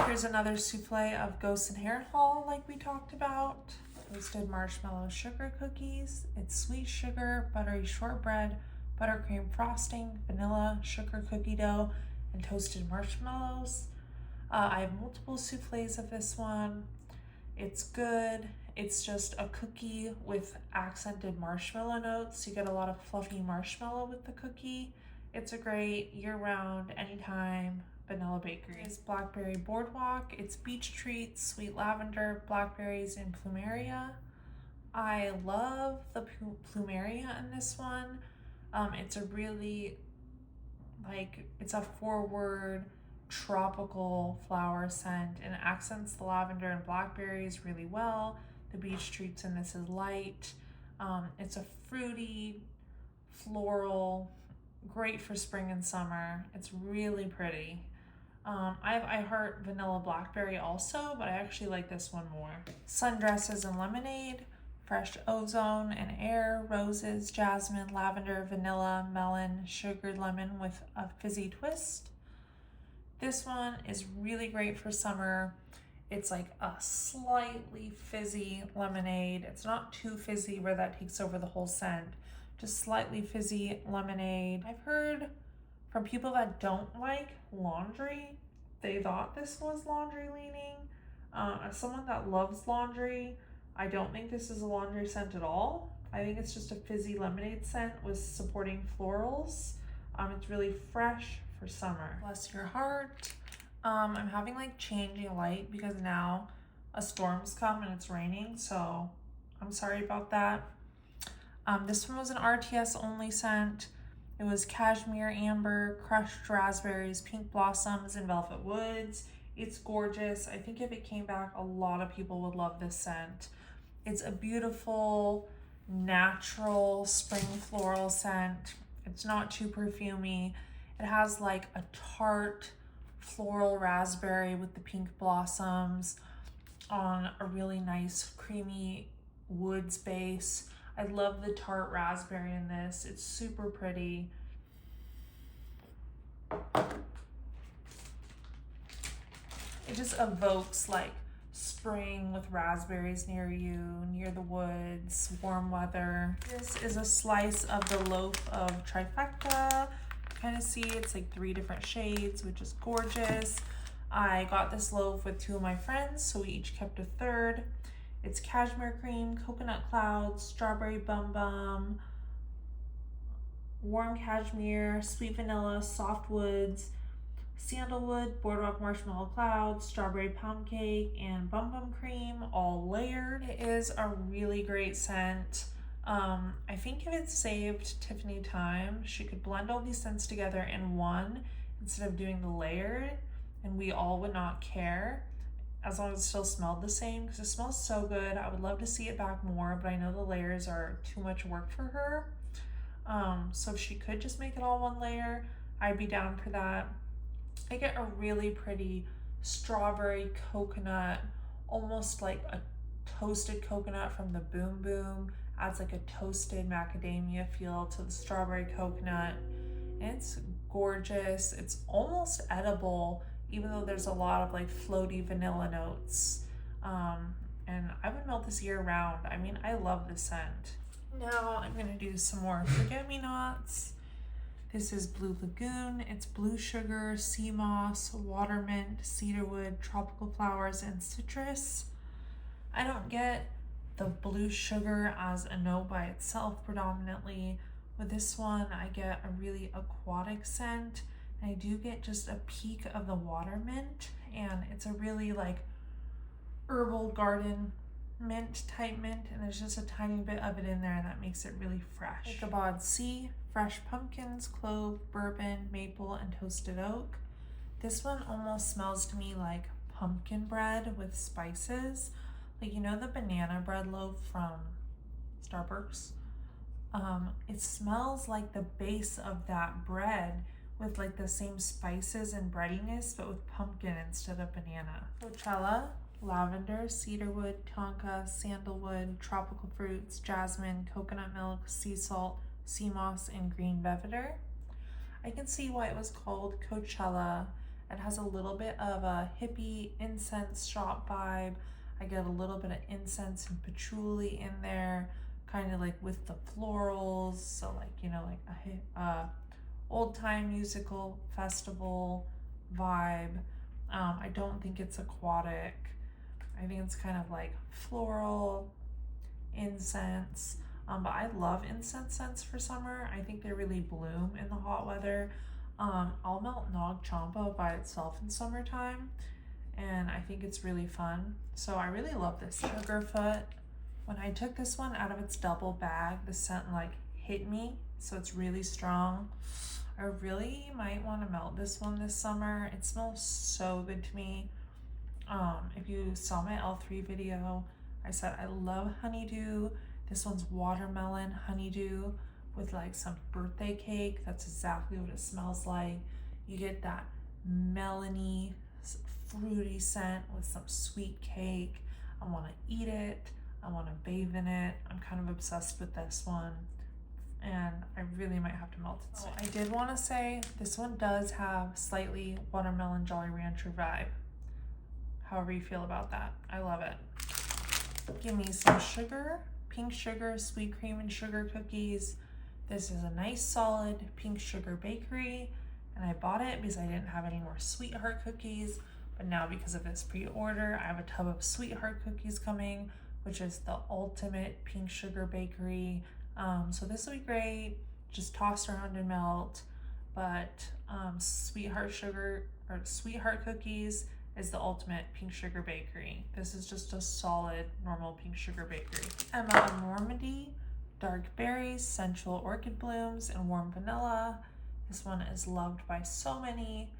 Here's another souffle of Ghosts in Harrenhal, like we talked about. Roasted marshmallow sugar cookies. It's sweet sugar, buttery shortbread, buttercream frosting, vanilla, sugar cookie dough, and toasted marshmallows. I have multiple souffles of this one. It's good. It's just a cookie with accented marshmallow notes. You get a lot of fluffy marshmallow with the cookie. It's a great year-round, anytime vanilla bakery. It's Blackberry Boardwalk. It's beach treats, sweet lavender, blackberries, and plumeria. I love the plumeria in this one. It's a really, it's a forward tropical flower scent, and it accents the lavender and blackberries really well. The beach treats in this is light. It's a fruity, floral, great for spring and summer. It's really pretty. I heart vanilla blackberry also, but I actually like this one more. Sundresses and Lemonade. Fresh ozone and air, roses, jasmine, lavender, vanilla, melon, sugared lemon with a fizzy twist. This one is really great for summer. It's like a slightly fizzy lemonade. It's not too fizzy where that takes over the whole scent. Just slightly fizzy lemonade. I've heard from people that don't like laundry, they thought this was laundry leaning. As someone that loves laundry, I don't think this is a laundry scent at all. I think it's just a fizzy lemonade scent with supporting florals. It's really fresh for summer. Bless your heart. I'm having changing light because now a storm's come and it's raining, so I'm sorry about that. This one was an RTS only scent. It was cashmere, amber, crushed raspberries, pink blossoms, and velvet woods. It's gorgeous. I think if it came back, a lot of people would love this scent. It's a beautiful, natural spring floral scent. It's not too perfumey. It has a tart floral raspberry with the pink blossoms on a really nice creamy woods base. I love the tart raspberry in this. It's super pretty. It just evokes spring with raspberries near you, near the woods, warm weather. This is a slice of the loaf of trifecta. Kind of see it's 3 different shades, which is gorgeous. I got this loaf with 2 of my friends, so we each kept a third. It's cashmere cream, coconut clouds, strawberry bum bum, warm cashmere, sweet vanilla, soft woods, sandalwood, boardwalk marshmallow clouds, strawberry pound cake, and bum bum cream, all layered. It is a really great scent. I think if it saved Tiffany time, she could blend all these scents together in one instead of doing the layered, and we all would not care as long as it still smelled the same, because it smells so good. I would love to see it back more, but I know the layers are too much work for her. So if she could just make it all one layer, I'd be down for that. I get a really pretty strawberry coconut, almost like a toasted coconut from the Boom Boom. Adds a toasted macadamia feel to the strawberry coconut. And it's gorgeous. It's almost edible, even though there's a lot of floaty vanilla notes. And I would melt this year round. I mean, I love this scent. Now I'm gonna do some more forget-me-nots. This is Blue Lagoon. It's blue sugar, sea moss, water mint, cedarwood, tropical flowers, and citrus. I don't get the blue sugar as a note by itself predominantly. With this one, I get a really aquatic scent. I do get just a peak of the water mint, and it's a really herbal garden mint type mint, and there's just a tiny bit of it in there, and that makes it really fresh. Ichabod C, fresh pumpkins, clove, bourbon, maple, and toasted oak. This one almost smells to me like pumpkin bread with spices. You know the banana bread loaf from Starbucks? It smells like the base of that bread with like the same spices and breadiness, but with pumpkin instead of banana. Coachella, lavender, cedarwood, tonka, sandalwood, tropical fruits, jasmine, coconut milk, sea salt, sea moss, and green velveter. I can see why it was called Coachella. It has a little bit of a hippie incense shop vibe. I get a little bit of incense and patchouli in there, kind of like with the florals. So like, you know, like a old time musical festival vibe. I don't think it's aquatic. I think it's kind of like floral incense. But I love incense scents for summer. I think they really bloom in the hot weather. I'll melt Nog Champa by itself in summertime, and I think it's really fun. So I really love this Sugarfoot. When I took this one out of its double bag, the scent like hit me, so it's really strong. I really might want to melt this one this summer. It smells so good to me. If you saw my L3 video, I said I love honeydew. This one's watermelon honeydew with like some birthday cake. That's exactly what it smells like. You get that melony, fruity scent with some sweet cake. I want to eat it. I want to bathe in it. I'm kind of obsessed with this one, and I really might have to melt it soon. I did want to say this one does have slightly watermelon Jolly Rancher vibe. However you feel about that, I love it. Give me some sugar, pink sugar, sweet cream and sugar cookies. This is a nice solid pink sugar bakery, and I bought it because I didn't have any more sweetheart cookies, but now because of this pre-order, I have a tub of sweetheart cookies coming, which is the ultimate pink sugar bakery. So this will be great, just toss around and melt, but sweetheart cookies is the ultimate pink sugar bakery. This is just a solid normal pink sugar bakery. Emma Normandy, dark berries, sensual orchid blooms, and warm vanilla. This one is loved by so many.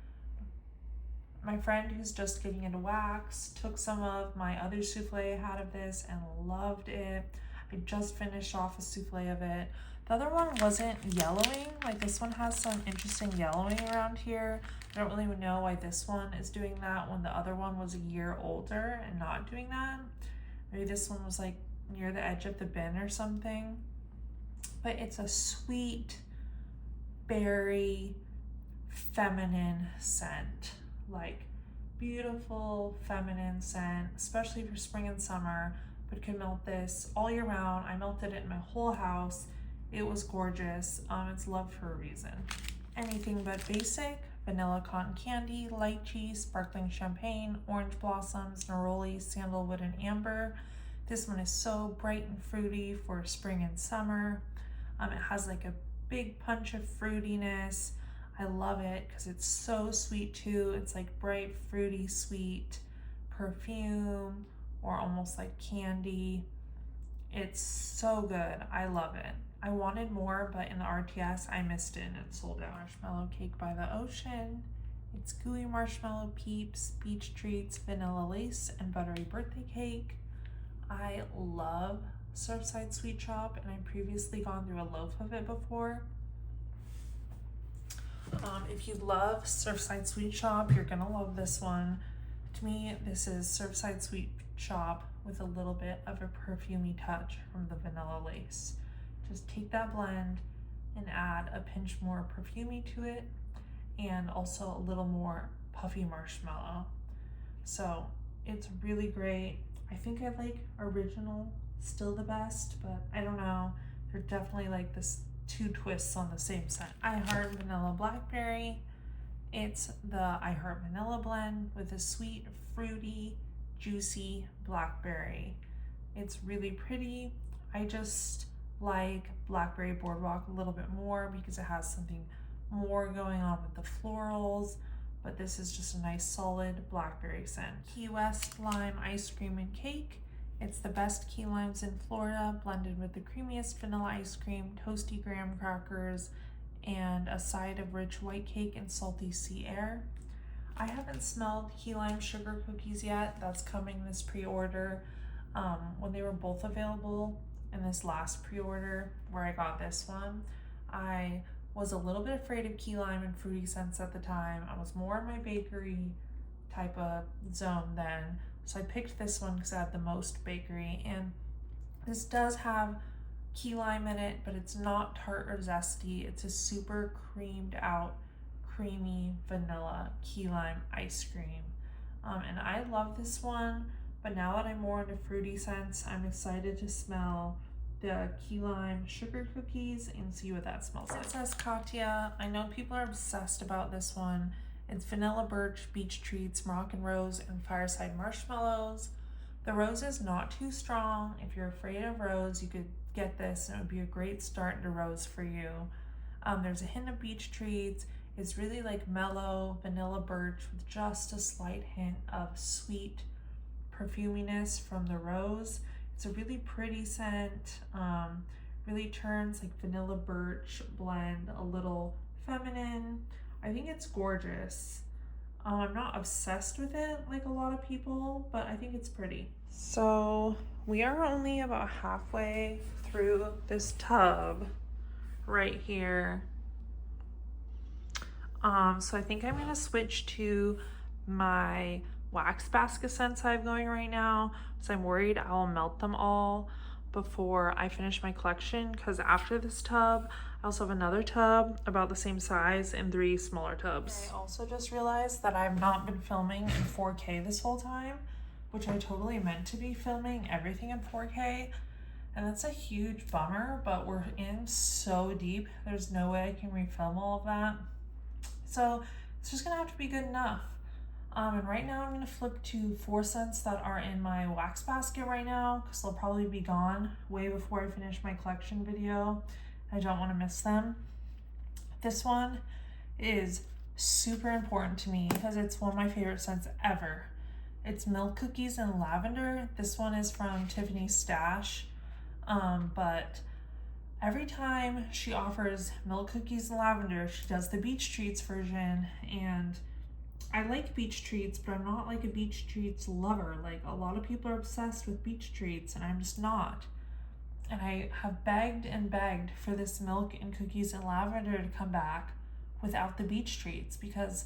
My friend who's just getting into wax took some of my other souffle I had of this and loved it. I just finished off a souffle of it. The other one wasn't yellowing. Like this one has some interesting yellowing around here. I don't really know why this one is doing that when the other one was a year older and not doing that. Maybe this one was like near the edge of the bin or something. But it's a sweet, berry, feminine scent. Like beautiful, feminine scent, especially for spring and summer. But could melt this all year round. I melted it in my whole house. It was gorgeous. It's loved for a reason. Anything But Basic, vanilla cotton candy, lychee, sparkling champagne, orange blossoms, neroli, sandalwood, and amber. This one is so bright and fruity for spring and summer. It has like a big punch of fruitiness. I love it because it's so sweet too. It's like bright, fruity, sweet perfume or almost like candy. It's so good. I love it. I wanted more, but in the RTS, I missed it and it sold out. Marshmallow Cake by the Ocean. It's gooey marshmallow peeps, beach treats, vanilla lace, and buttery birthday cake. I love Surfside Sweet Shop, and I've previously gone through a loaf of it before. If you love Surfside Sweet Shop, you're gonna love this one. To me, this is Surfside Sweet Shop with a little bit of a perfumey touch from the vanilla lace. Just take that blend and add a pinch more perfumey to it and also a little more puffy marshmallow. So it's really great. I think I like original still the best, but I don't know. They're definitely like this two twists on the same scent. I Heart Vanilla Blackberry. It's the I Heart Vanilla blend with a sweet, fruity, juicy blackberry. It's really pretty. I just like Blackberry Boardwalk a little bit more because it has something more going on with the florals, but this is just a nice solid blackberry scent. Key West Lime Ice Cream and Cake. It's the best key limes in Florida, blended with the creamiest vanilla ice cream, toasty graham crackers, and a side of rich white cake and salty sea air. I haven't smelled key lime sugar cookies yet. That's coming this pre-order. When they were both available in this last pre-order where I got this one, I was a little bit afraid of key lime and fruity scents at the time. I was more in my bakery type of zone then. So I picked this one because I had the most bakery, and this does have key lime in it, but it's not tart or zesty. It's a super creamed out, creamy vanilla key lime ice cream. And I love this one, but now that I'm more into fruity scents, I'm excited to smell the key lime sugar cookies and see what that smells like. It says Katya. I know people are obsessed about this one. It's vanilla birch, beach treats, Moroccan rose, and fireside marshmallows. The rose is not too strong. If you're afraid of rose, you could get this and it would be a great start into rose for you. There's a hint of beach treats. It's really like mellow vanilla birch with just a slight hint of sweet perfuminess from the rose. It's a really pretty scent. Really turns like vanilla birch blend a little feminine. I think it's gorgeous. I'm not obsessed with it like a lot of people, but I think it's pretty. So we are only about halfway through this tub right here. So I think I'm gonna switch to my wax basket scents I have going right now, because I'm worried I will melt them all before I finish my collection, because after this tub I also have another tub about the same size and 3 smaller tubs. I also just realized that I've not been filming in 4K this whole time, which I totally meant to be filming everything in 4K, and that's a huge bummer, but we're in so deep, there's no way I can refilm all of that. So it's just gonna have to be good enough. And right now I'm gonna flip to 4 scents that are in my wax basket right now, because they'll probably be gone way before I finish my collection video. I don't want to miss them. This one is super important to me because it's one of my favorite scents ever. It's milk cookies and lavender. This one is from Tiffany's stash, but every time she offers milk cookies and lavender, she does the beach treats version, and I like beach treats, but I'm not like a beach treats lover. Like a lot of people are obsessed with beach treats and I'm just not. And I have begged and begged for this milk and cookies and lavender to come back without the beach treats, because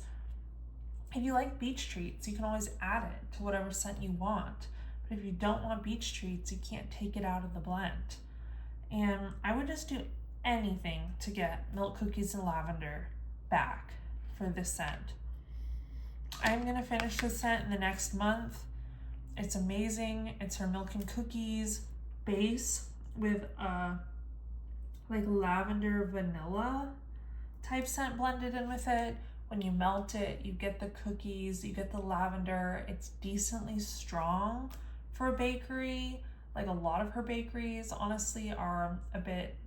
if you like beach treats, you can always add it to whatever scent you want. But if you don't want beach treats, you can't take it out of the blend. And I would just do anything to get milk cookies and lavender back for this scent. I'm gonna finish this scent in the next month. It's amazing. It's her milk and cookies base with like lavender vanilla type scent blended in with it. When you melt it, you get the cookies, you get the lavender. It's decently strong for a bakery. Like a lot of her bakeries honestly are a bit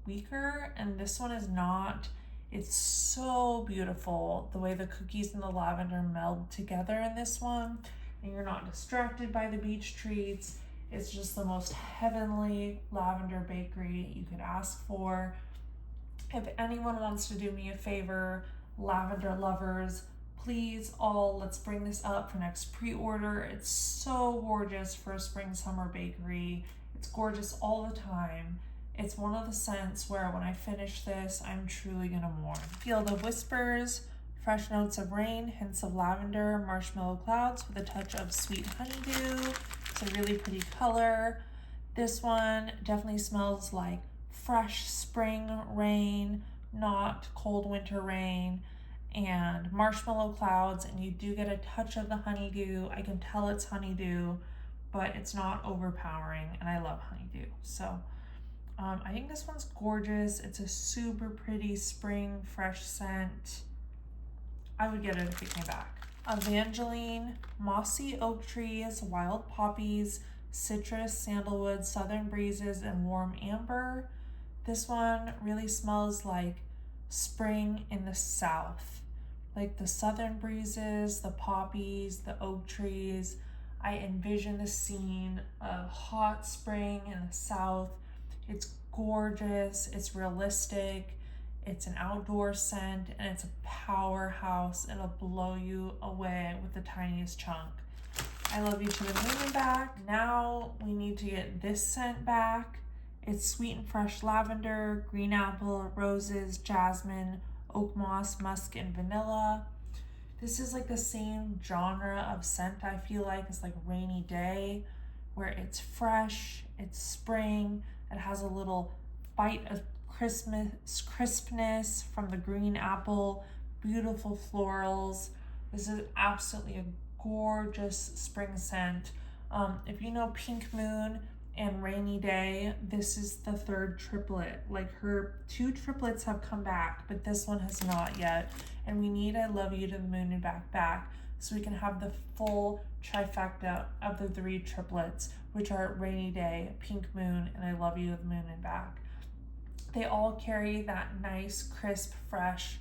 weaker, and this one is not. It's so beautiful the way the cookies and the lavender meld together in this one, and you're not distracted by the beach treats. It's just the most heavenly lavender bakery you could ask for. If anyone wants to do me a favor, lavender lovers, please all, let's bring this up for next pre-order. It's so gorgeous for a spring summer bakery. It's gorgeous all the time. It's one of the scents where when I finish this, I'm truly gonna mourn. Feel the whispers, fresh notes of rain, hints of lavender, marshmallow clouds with a touch of sweet honeydew. It's a really pretty color. This one definitely smells like fresh spring rain, not cold winter rain, and marshmallow clouds, and you do get a touch of the honeydew. I can tell it's honeydew, but it's not overpowering, and I love honeydew. So I think this one's gorgeous. It's a super pretty spring fresh scent. I would get it if it came back. Evangeline, mossy oak trees, wild poppies, citrus, sandalwood, southern breezes, and warm amber. This one really smells like spring in the south, like the southern breezes, the poppies, the oak trees. I envision the scene of hot spring in the south. It's gorgeous, it's realistic, it's an outdoor scent, and it's a powerhouse. It'll blow you away with the tiniest chunk. I love you to the moon and back. Now we need to get this scent back. It's sweet and fresh lavender, green apple, roses, jasmine, oak moss, musk, and vanilla. This is like the same genre of scent, I feel like. It's like Rainy Day, where it's fresh, it's spring, it has a little bite of crispness from the green apple, beautiful florals. This is absolutely a gorgeous spring scent. If you know Pink Moon and Rainy Day, this is the third triplet. Like, her two triplets have come back, but this one has not yet. And we need I Love You to the Moon and Back so we can have the full trifecta of the three triplets, which are Rainy Day, Pink Moon, and I Love You to the Moon and Back. They all carry that nice, crisp, fresh,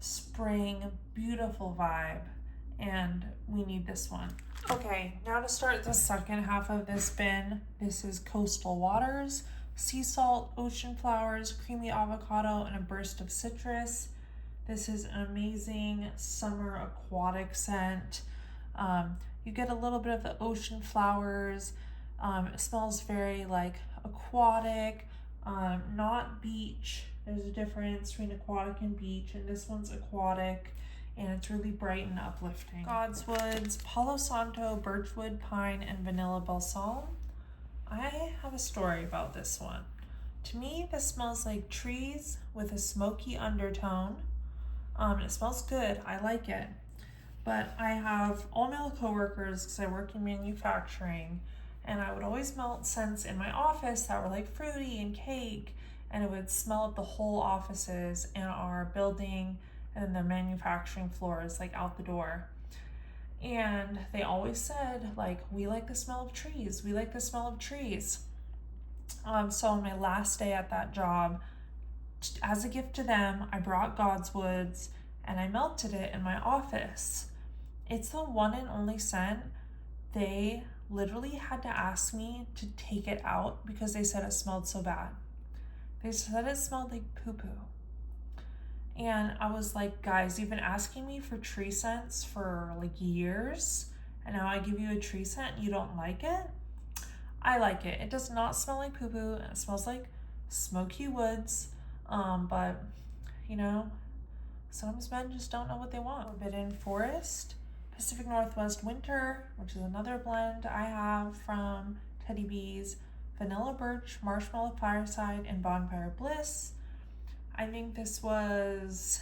spring, beautiful vibe, and we need this one. Okay, now to start the second half of this bin, this is Coastal Waters, sea salt, ocean flowers, creamy avocado, and a burst of citrus. This is an amazing summer aquatic scent. You get a little bit of the ocean flowers. It smells very like aquatic, not beach. There's a difference between aquatic and beach, and this one's aquatic, and it's really bright and uplifting. Godswoods, Palo Santo, birchwood, pine, and vanilla balsam. I have a story about this one. To me, this smells like trees with a smoky undertone. It smells good. I like it. But I have all male coworkers because I work in manufacturing, and I would always melt scents in my office that were like fruity and cake, and it would smell up the whole offices in our building and the manufacturing floors, like out the door. And they always said, like, we like the smell of trees. We like the smell of trees. So on my last day at that job, as a gift to them, I brought Godswoods and I melted it in my office. It's the one and only scent. They literally had to ask me to take it out because they said it smelled so bad. They said it smelled like poo-poo. And I was like, guys, you've been asking me for tree scents for like years, and now I give you a tree scent and you don't like it? I like it. It does not smell like poo-poo. It smells like smoky woods. But, you know, sometimes men just don't know what they want. Forbidden Forest, Pacific Northwest Winter, which is another blend I have from Teddy Bees, Vanilla Birch, Marshmallow Fireside, and Bonfire Bliss. I think this was,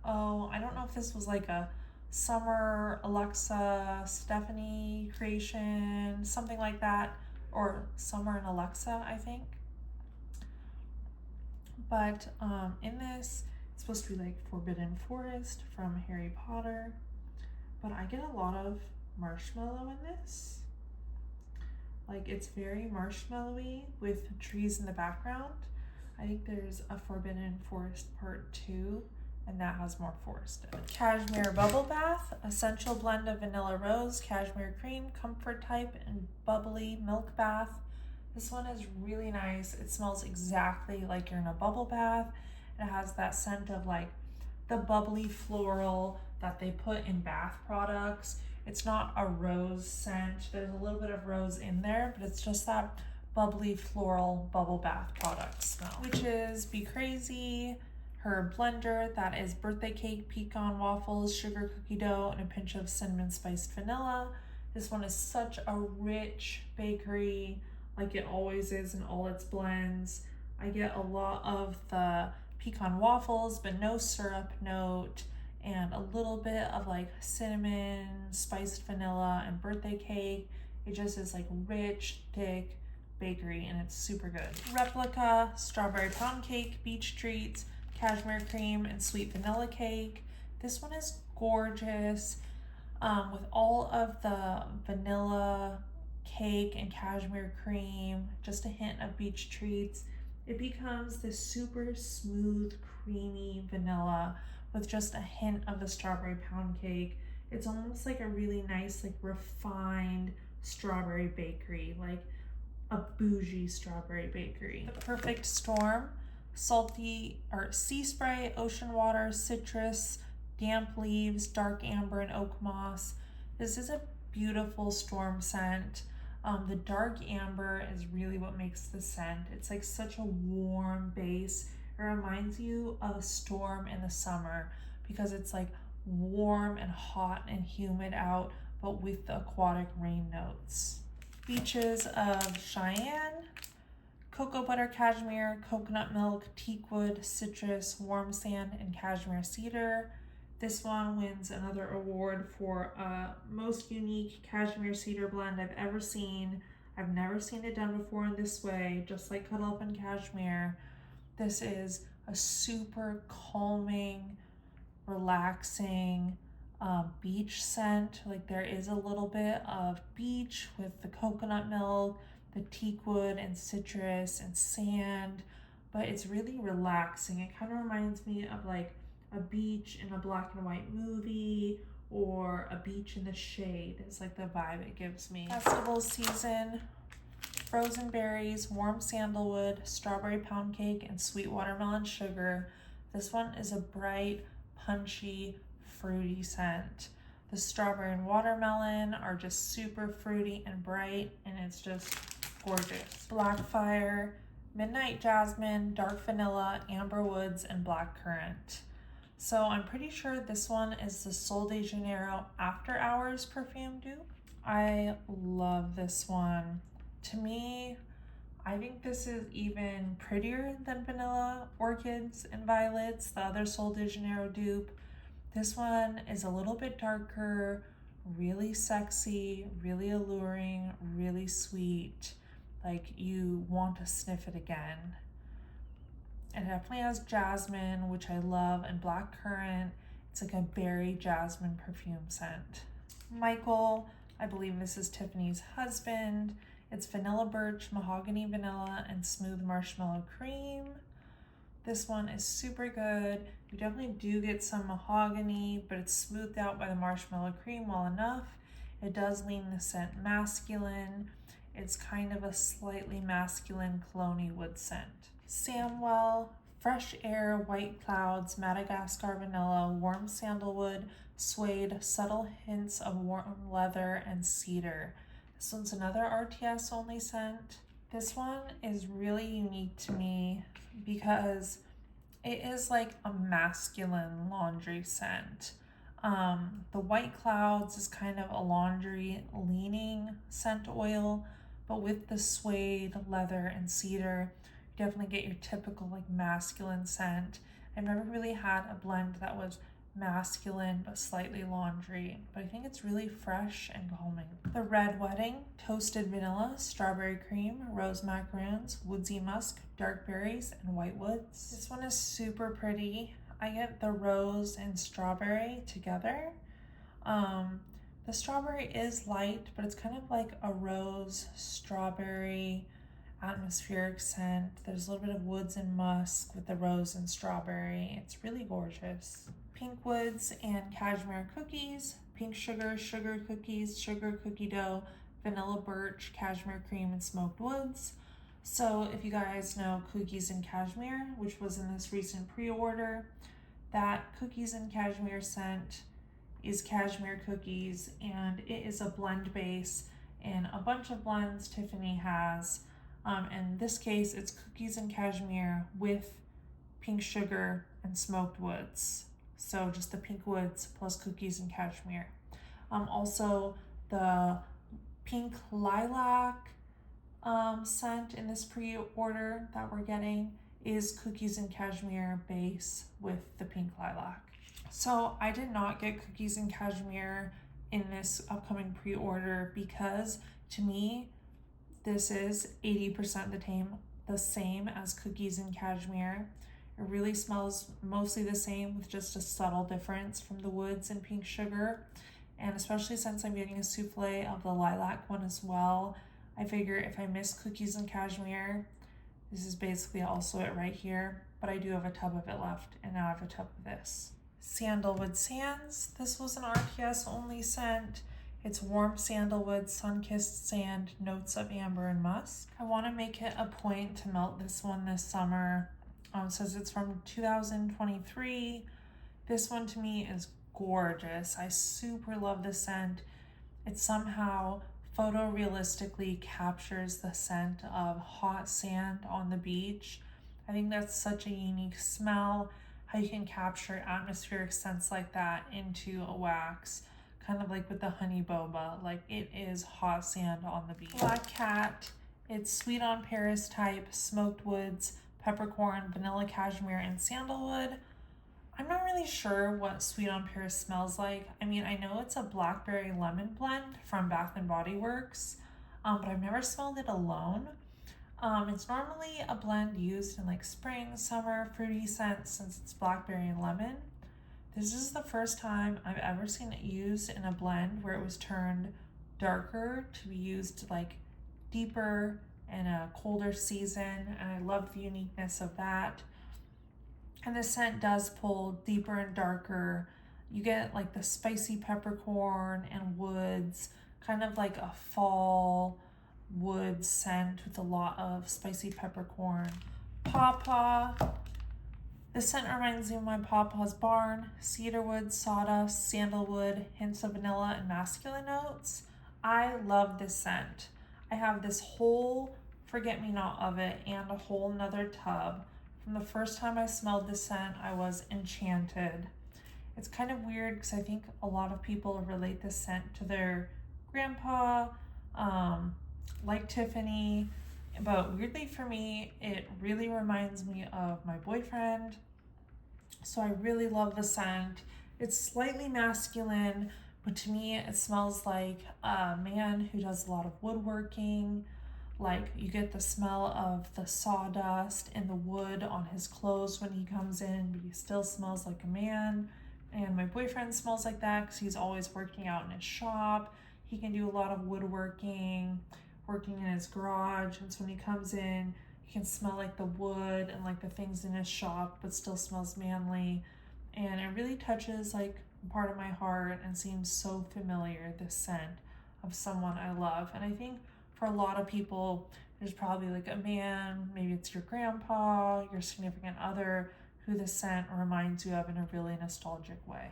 I don't know if this was like a Summer Alexa Stephanie creation, something like that, or Summer and Alexa, I think. But in this, it's supposed to be like Forbidden Forest from Harry Potter, but I get a lot of marshmallow in this. Like, it's very marshmallowy with trees in the background. I think there's a Forbidden Forest Part 2, and that has more forest in it. Cashmere Bubble Bath, essential blend of vanilla rose, cashmere cream, comfort type, and bubbly milk bath. This one is really nice. It smells exactly like you're in a bubble bath. It has that scent of like the bubbly floral that they put in bath products. It's not a rose scent. There's a little bit of rose in there, but it's just that bubbly floral bubble bath product smell. Which is Be Crazy, her blender that is birthday cake, pecan waffles, sugar cookie dough, and a pinch of cinnamon spiced vanilla. This one is such a rich bakery, like it always is in all its blends. I get a lot of the pecan waffles, but no syrup note, and a little bit of like cinnamon, spiced vanilla, and birthday cake. It just is like rich, thick bakery, and it's super good. Replica, strawberry pound cake, beach treats, cashmere cream, and sweet vanilla cake. This one is gorgeous with all of the vanilla cake and cashmere cream, just a hint of beach treats. It becomes this super smooth, creamy vanilla with just a hint of the strawberry pound cake. It's almost like a really nice, like refined strawberry bakery, like a bougie strawberry bakery. The Perfect Storm, salty or sea spray, ocean water, citrus, damp leaves, dark amber, and oak moss. This is a beautiful storm scent. The dark amber is really what makes the scent. It's like such a warm base. It reminds you of a storm in the summer because it's like warm and hot and humid out, but with the aquatic rain notes. Beaches of Cheyenne, cocoa butter cashmere, coconut milk, teakwood, citrus, warm sand, and cashmere cedar. This one wins another award for most unique cashmere cedar blend I've ever seen. I've never seen it done before in this way, just like Cuddle Up In Cashmere. This is a super calming, relaxing beach scent. Like there is a little bit of beach with the coconut milk, the teakwood and citrus and sand, but it's really relaxing. It kind of reminds me of like a beach in a black and white movie or a beach in the shade. It's like the vibe it gives me. Festival season, frozen berries, warm sandalwood, strawberry pound cake, and sweet watermelon sugar. This one is a bright, punchy, fruity scent. The strawberry and watermelon are just super fruity and bright, and it's just gorgeous. Blackfire, midnight jasmine, dark vanilla, amber woods, and black currant. So I'm pretty sure this one is the Sol de Janeiro After Hours perfume dupe. I love this one. To me, I think this is even prettier than Vanilla Orchids and Violets, the other Sol de Janeiro dupe. This one is a little bit darker, really sexy, really alluring, really sweet. Like you want to sniff it again. It definitely has jasmine, which I love, and black currant. It's like a berry jasmine perfume scent. Michael, I believe this is Tiffany's husband. It's vanilla birch, mahogany vanilla, and smooth marshmallow cream. This one is super good. You definitely do get some mahogany, but it's smoothed out by the marshmallow cream well enough. It does lean the scent masculine. It's kind of a slightly masculine cologne-y wood scent. Samwell, fresh air, white clouds, Madagascar vanilla, warm sandalwood, suede, subtle hints of warm leather, and cedar. This one's another RTS only scent. This one is really unique to me because it is like a masculine laundry scent. The white clouds is kind of a laundry leaning scent oil, but with the suede, leather, and cedar, you definitely get your typical like masculine scent. I've never really had a blend that was masculine but slightly laundry, but I think it's really fresh and calming. The Red Wedding, toasted vanilla, strawberry cream, rose macaroons, woodsy musk, dark berries, and white woods. This one is super pretty. I get the rose and strawberry together. The strawberry is light, but it's kind of like a rose strawberry atmospheric scent. There's a little bit of woods and musk with the rose and strawberry. It's really gorgeous. Pink woods and cashmere cookies, pink sugar, sugar cookies, sugar cookie dough, vanilla birch, cashmere cream, and smoked woods. So if you guys know Cookies and Cashmere, which was in this recent pre-order, that Cookies and Cashmere scent is cashmere cookies, and it is a blend base in a bunch of blends Tiffany has. In this case, it's Cookies and Cashmere with pink sugar and smoked woods. So just the pink woods plus Cookies and Cashmere. Also the pink lilac scent in this pre-order that we're getting is Cookies and Cashmere base with the pink lilac. So I did not get Cookies and Cashmere in this upcoming pre-order because to me, this is 80% the same as Cookies and Cashmere. It really smells mostly the same with just a subtle difference from the woods and pink sugar. And especially since I'm getting a souffle of the lilac one as well, I figure if I miss Cookies and Cashmere, this is basically also it right here. But I do have a tub of it left, and now I have a tub of this. Sandalwood Sands. This was an RTS only scent. It's warm sandalwood, sun-kissed sand, notes of amber and musk. I want to make it a point to melt this one this summer. It says it's from 2023. This one to me is gorgeous. I super love this scent. It somehow photorealistically captures the scent of hot sand on the beach. I think that's such a unique smell, how you can capture atmospheric scents like that into a wax, kind of like with the honey boba. Like, it is hot sand on the beach. Black Cat, it's sweet on Paris type, smoked woods, peppercorn, vanilla cashmere, and sandalwood. I'm not really sure what Sweet on Paris smells like. I mean, I know it's a blackberry lemon blend from Bath and Body Works, but I've never smelled it alone. It's normally a blend used in like spring, summer, fruity scents since it's blackberry and lemon. This is the first time I've ever seen it used in a blend where it was turned darker to be used like deeper in a colder season, and I love the uniqueness of that. And the scent does pull deeper and darker. You get like the spicy peppercorn and woods, kind of like a fall wood scent with a lot of spicy peppercorn. Pawpaw. The scent reminds me of my pawpaw's barn. Cedarwood, sawdust, sandalwood, hints of vanilla, and masculine notes. I love this scent. I have this whole forget-me-not of it and a whole nother tub. From the first time I smelled this scent, I was enchanted. It's kind of weird because I think a lot of people relate this scent to their grandpa, like Tiffany, but weirdly for me, it really reminds me of my boyfriend. So I really love the scent. It's slightly masculine, but to me, it smells like a man who does a lot of woodworking. Like, you get the smell of the sawdust and the wood on his clothes when he comes in, but he still smells like a man. And my boyfriend smells like that because he's always working out in his shop. He can do a lot of woodworking, working in his garage. And so when he comes in, he can smell like the wood and like the things in his shop, but still smells manly. And it really touches like part of my heart and seems so familiar, this scent of someone I love. And I think for a lot of people, there's probably like a man, maybe it's your grandpa, your significant other, who the scent reminds you of in a really nostalgic way.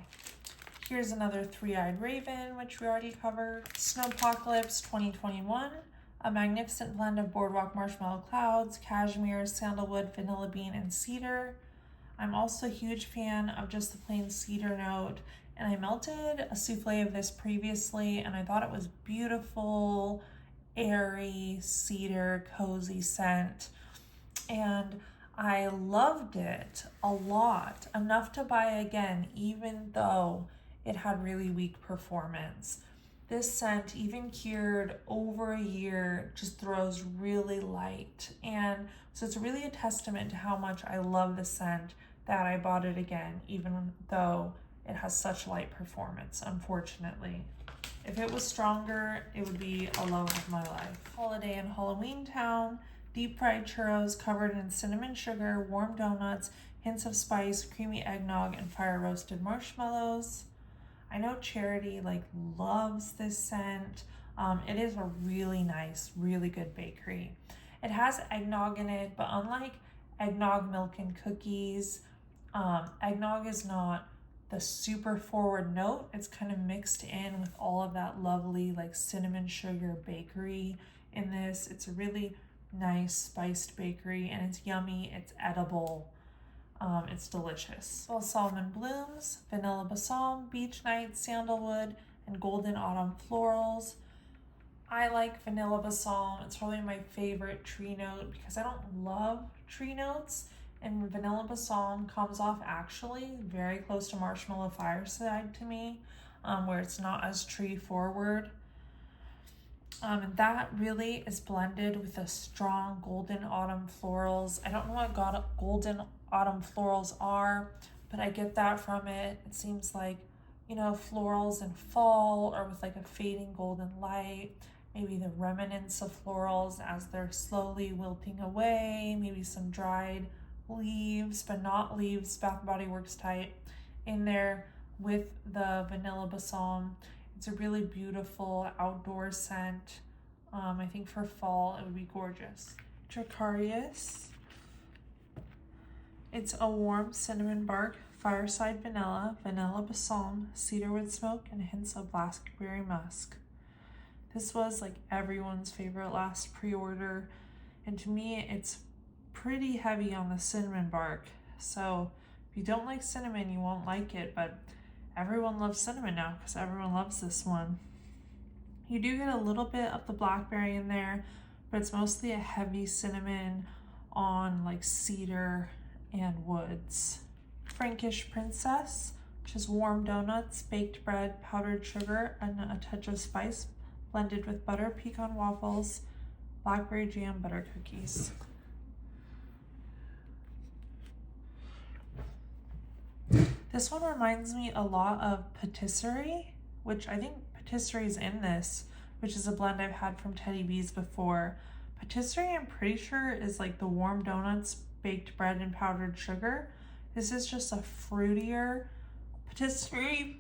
Here's another Three-Eyed Raven, which we already covered. Snowpocalypse 2021, a magnificent blend of boardwalk marshmallow clouds, cashmere, sandalwood, vanilla bean, and cedar. I'm also a huge fan of just the plain cedar note, and I melted a souffle of this previously, and I thought it was beautiful, airy, cedar, cozy scent, and I loved it a lot, enough to buy again, even though it had really weak performance. This scent, even cured over a year, just throws really light, and so it's really a testament to how much I love the scent that I bought it again, even though it has such light performance, unfortunately. If it was stronger, it would be a love of my life. Holiday in Haloweentown, deep fried churros covered in cinnamon sugar, warm donuts, hints of spice, creamy eggnog, and fire roasted marshmallows. I know Charity loves this scent. It is a really nice, really good bakery. It has eggnog in it, but unlike eggnog, milk, and cookies, eggnog is not the super forward note. It's kind of mixed in with all of that lovely cinnamon sugar bakery in this. It's a really nice spiced bakery, and it's yummy, it's edible, it's delicious. Balsam Blooms, vanilla balsam, beach night, sandalwood, and golden autumn florals. I like vanilla balsam. It's probably my favorite tree note because I don't love tree notes, and vanilla balsam comes off actually very close to marshmallow fireside to me, where it's not as tree forward. And that really is blended with a strong golden autumn florals. I don't know what golden autumn florals are, but I get that from it. It seems like, florals in fall or with a fading golden light, maybe the remnants of florals as they're slowly wilting away, maybe some dried leaves, but not leaves, Bath and Body Works type, in there with the vanilla balsam. It's a really beautiful outdoor scent. I think for fall it would be gorgeous. Turquoise. It's a warm cinnamon bark, fireside vanilla, vanilla balsam, cedarwood smoke, and hints of blackberry musk. This was like everyone's favorite last pre-order, and to me it's pretty heavy on the cinnamon bark. So if you don't like cinnamon, you won't like it, but everyone loves cinnamon now because everyone loves this one. You do get a little bit of the blackberry in there, but it's mostly a heavy cinnamon on like cedar and woods. Frankish Princess, which is warm donuts, baked bread, powdered sugar, and a touch of spice, blended with butter, pecan waffles, blackberry jam, butter cookies. This one reminds me a lot of patisserie, which I think patisserie is in this, which is a blend I've had from Teddy B's before. Patisserie, I'm pretty sure, is like the warm donuts, baked bread, and powdered sugar. This is just a fruitier patisserie.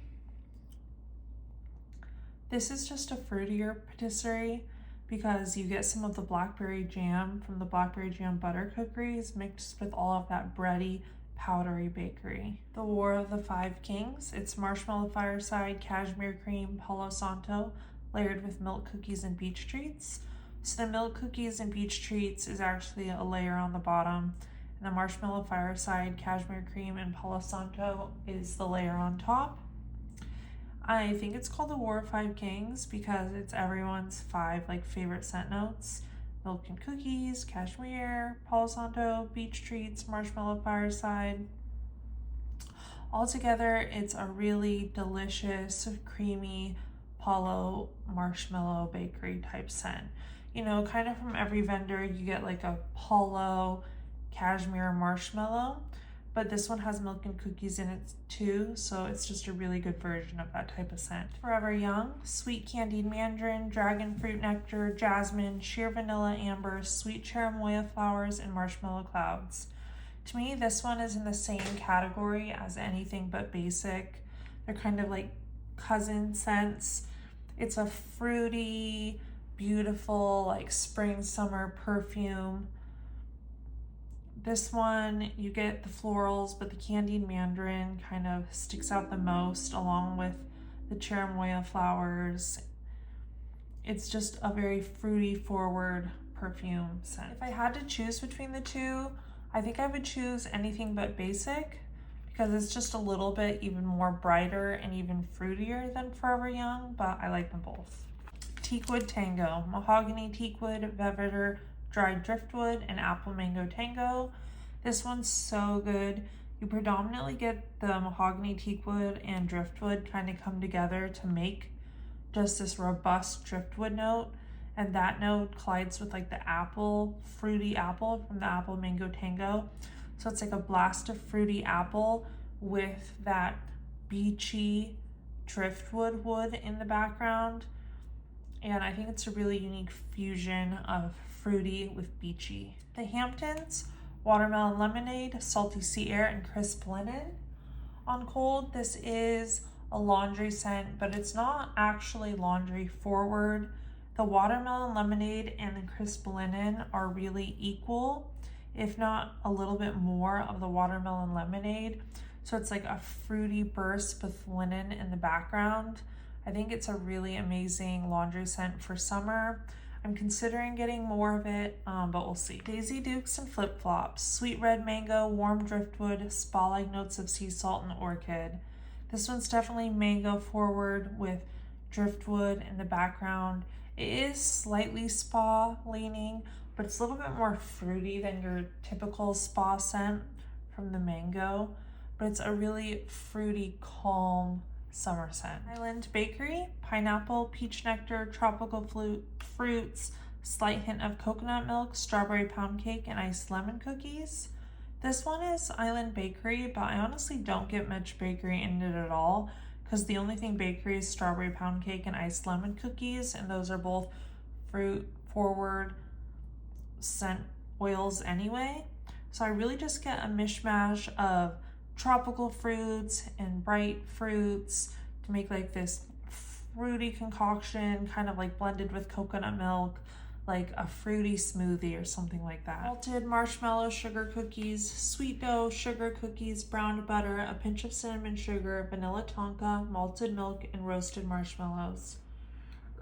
This is just a fruitier patisserie because you get some of the blackberry jam from the blackberry jam butter cookies mixed with all of that bready, powdery bakery. The War of the Five Kings. It's marshmallow fireside, cashmere cream, Palo Santo, layered with milk cookies and beach treats. So the milk cookies and beach treats is actually a layer on the bottom, and the marshmallow fireside, cashmere cream, and Palo Santo is the layer on top. I think it's called the War of Five Kings because it's everyone's 5 like favorite scent notes: milk and cookies, cashmere, Palo Santo, beach treats, marshmallow fireside. Altogether, it's a really delicious, creamy Palo marshmallow bakery type scent. You know, kind of from every vendor, you get like a Palo, cashmere, marshmallow, but this one has milk and cookies in it too, so it's just a really good version of that type of scent. Forever Young, sweet candied mandarin, dragon fruit nectar, jasmine, sheer vanilla ambers, sweet cherimoya flowers, and marshmallow clouds. To me, this one is in the same category as Anything But Basic. They're kind of like cousin scents. It's a fruity, beautiful, like spring, summer perfume. This one, you get the florals, but the candied mandarin kind of sticks out the most, along with the cherimoya flowers. It's just a very fruity forward perfume scent. If I had to choose between the two, I think I would choose Anything But Basic because it's just a little bit even more brighter and even fruitier than Forever Young, but I like them both. Teakwood Tango, mahogany teakwood, vetiver, dried driftwood, and apple mango tango. This one's so good. You predominantly get the mahogany teakwood and driftwood kind of come together to make just this robust driftwood note, and that note collides with like the apple, fruity apple from the apple mango tango. So it's like a blast of fruity apple with that beachy driftwood wood in the background. And I think it's a really unique fusion of fruity with beachy. The Hamptons, watermelon lemonade, salty sea air, and crisp linen. On cold, this is a laundry scent, but it's not actually laundry forward. The watermelon lemonade and the crisp linen are really equal, if not a little bit more of the watermelon lemonade. So it's like a fruity burst with linen in the background. I think it's a really amazing laundry scent for summer. I'm considering getting more of it, but we'll see. Daisy Dukes and Flip Flops, sweet red mango, warm driftwood, spa-like notes of sea salt and orchid. This one's definitely mango forward with driftwood in the background. It is slightly spa leaning, but it's a little bit more fruity than your typical spa scent from the mango, but it's a really fruity, calm summer scent. Island Bakery, pineapple, peach nectar, tropical fruits, slight hint of coconut milk, strawberry pound cake, and iced lemon cookies. This one is Island Bakery, but I honestly don't get much bakery in it at all because the only thing bakery is strawberry pound cake and iced lemon cookies, and those are both fruit forward scent oils anyway. So I really just get a mishmash of tropical fruits and bright fruits to make like this fruity concoction, kind of like blended with coconut milk, like a fruity smoothie or something like that. Malted marshmallow sugar cookies, sweet dough sugar cookies, browned butter, a pinch of cinnamon sugar, vanilla tonka, malted milk, and roasted marshmallows.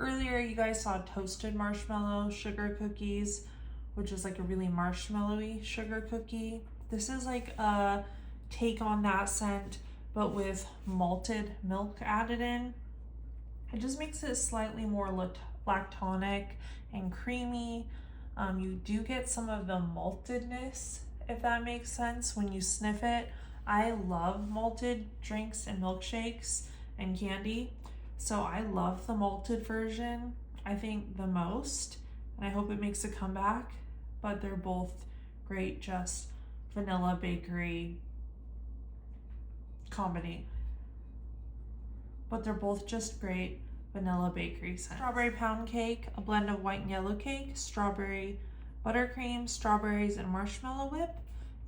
Earlier, you guys saw toasted marshmallow sugar cookies, which is like a really marshmallowy sugar cookie. This is like a take on that scent, but with malted milk added in. It just makes it slightly more lactonic and creamy. You do get some of the maltedness, if that makes sense, when you sniff it. I love malted drinks and milkshakes and candy, so I love the malted version, I think, the most, and I hope it makes a comeback. But they're both great, just vanilla bakery combination. But they're both just great vanilla bakery scents. Strawberry pound cake, a blend of white and yellow cake, strawberry buttercream, strawberries, and marshmallow whip.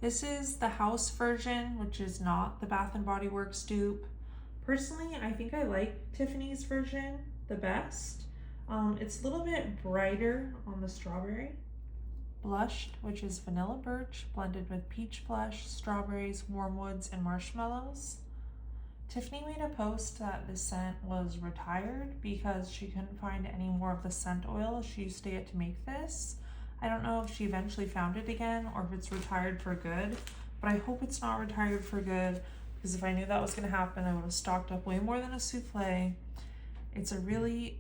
This is the house version, which is not the Bath & Body Works dupe. Personally, I think I like Tiffany's version the best. It's a little bit brighter on the strawberry. Blushed, which is vanilla birch blended with peach blush, strawberries, warmwoods, and marshmallows. Tiffany made a post that the scent was retired because she couldn't find any more of the scent oil she used to get to make this. I don't know if she eventually found it again or if it's retired for good, but I hope it's not retired for good, because if I knew that was going to happen, I would have stocked up way more than a souffle. It's a really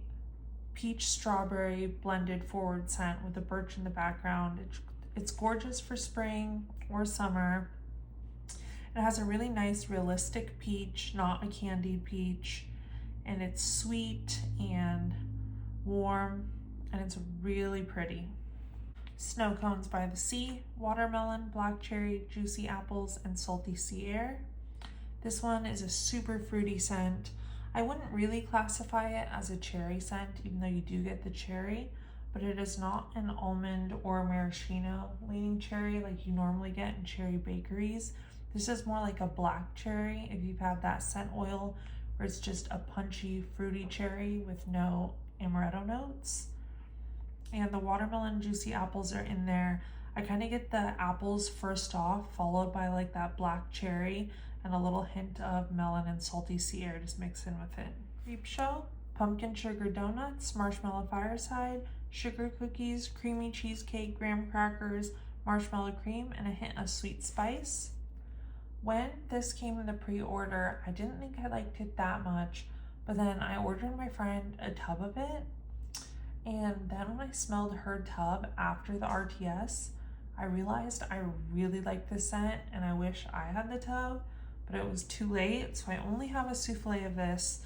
peach strawberry blended forward scent with the birch in the background. It's gorgeous for spring or summer. It has a really nice realistic peach, not a candied peach, and it's sweet and warm, and it's really pretty. Snow cones by the sea, watermelon, black cherry, juicy apples, and salty sea air. This one is a super fruity scent. I wouldn't really classify it as a cherry scent, even though you do get the cherry, but it is not an almond or maraschino leaning cherry like you normally get in cherry bakeries. This is more like a black cherry, if you've had that scent oil, where it's just a punchy, fruity cherry with no amaretto notes. And the watermelon juicy apples are in there. I kind of get the apples first off, followed by like that black cherry and a little hint of melon and salty sea air just mixed in with it. Creep show, pumpkin sugar donuts, marshmallow fireside, sugar cookies, creamy cheesecake, graham crackers, marshmallow cream, and a hint of sweet spice. When this came in the pre-order, I didn't think I liked it that much, but then I ordered my friend a tub of it, and then when I smelled her tub after the RTS, I realized I really like this scent and I wish I had the tub, but it was too late, so I only have a souffle of this,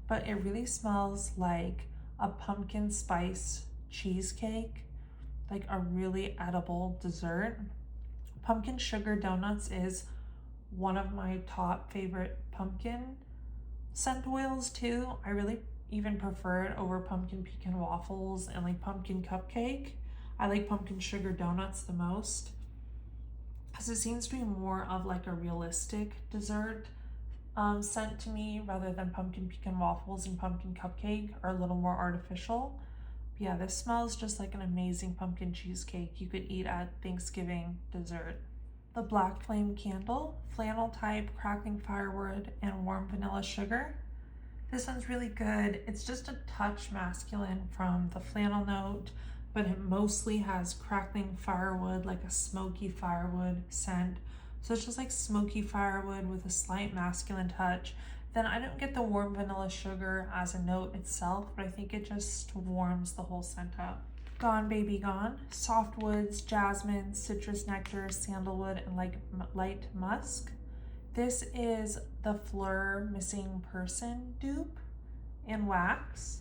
but it really smells like a pumpkin spice cheesecake, like a really edible dessert. Pumpkin sugar donuts is one of my top favorite pumpkin scent oils too. I really even prefer it over pumpkin pecan waffles and like pumpkin cupcake. I like pumpkin sugar donuts the most because it seems to be more of like a realistic dessert scent to me, rather than pumpkin pecan waffles and pumpkin cupcake are a little more artificial. But yeah, this smells just like an amazing pumpkin cheesecake you could eat at Thanksgiving dessert. The Black Flame Candle, flannel type, crackling firewood, and warm vanilla sugar. This one's really good. It's just a touch masculine from the flannel note, but it mostly has crackling firewood, like a smoky firewood scent. So it's just like smoky firewood with a slight masculine touch. Then I don't get the warm vanilla sugar as a note itself, but I think it just warms the whole scent up. Gone Baby Gone, soft woods, jasmine, citrus nectar, sandalwood, and like light musk. This is the Fleur Missing Person dupe in wax.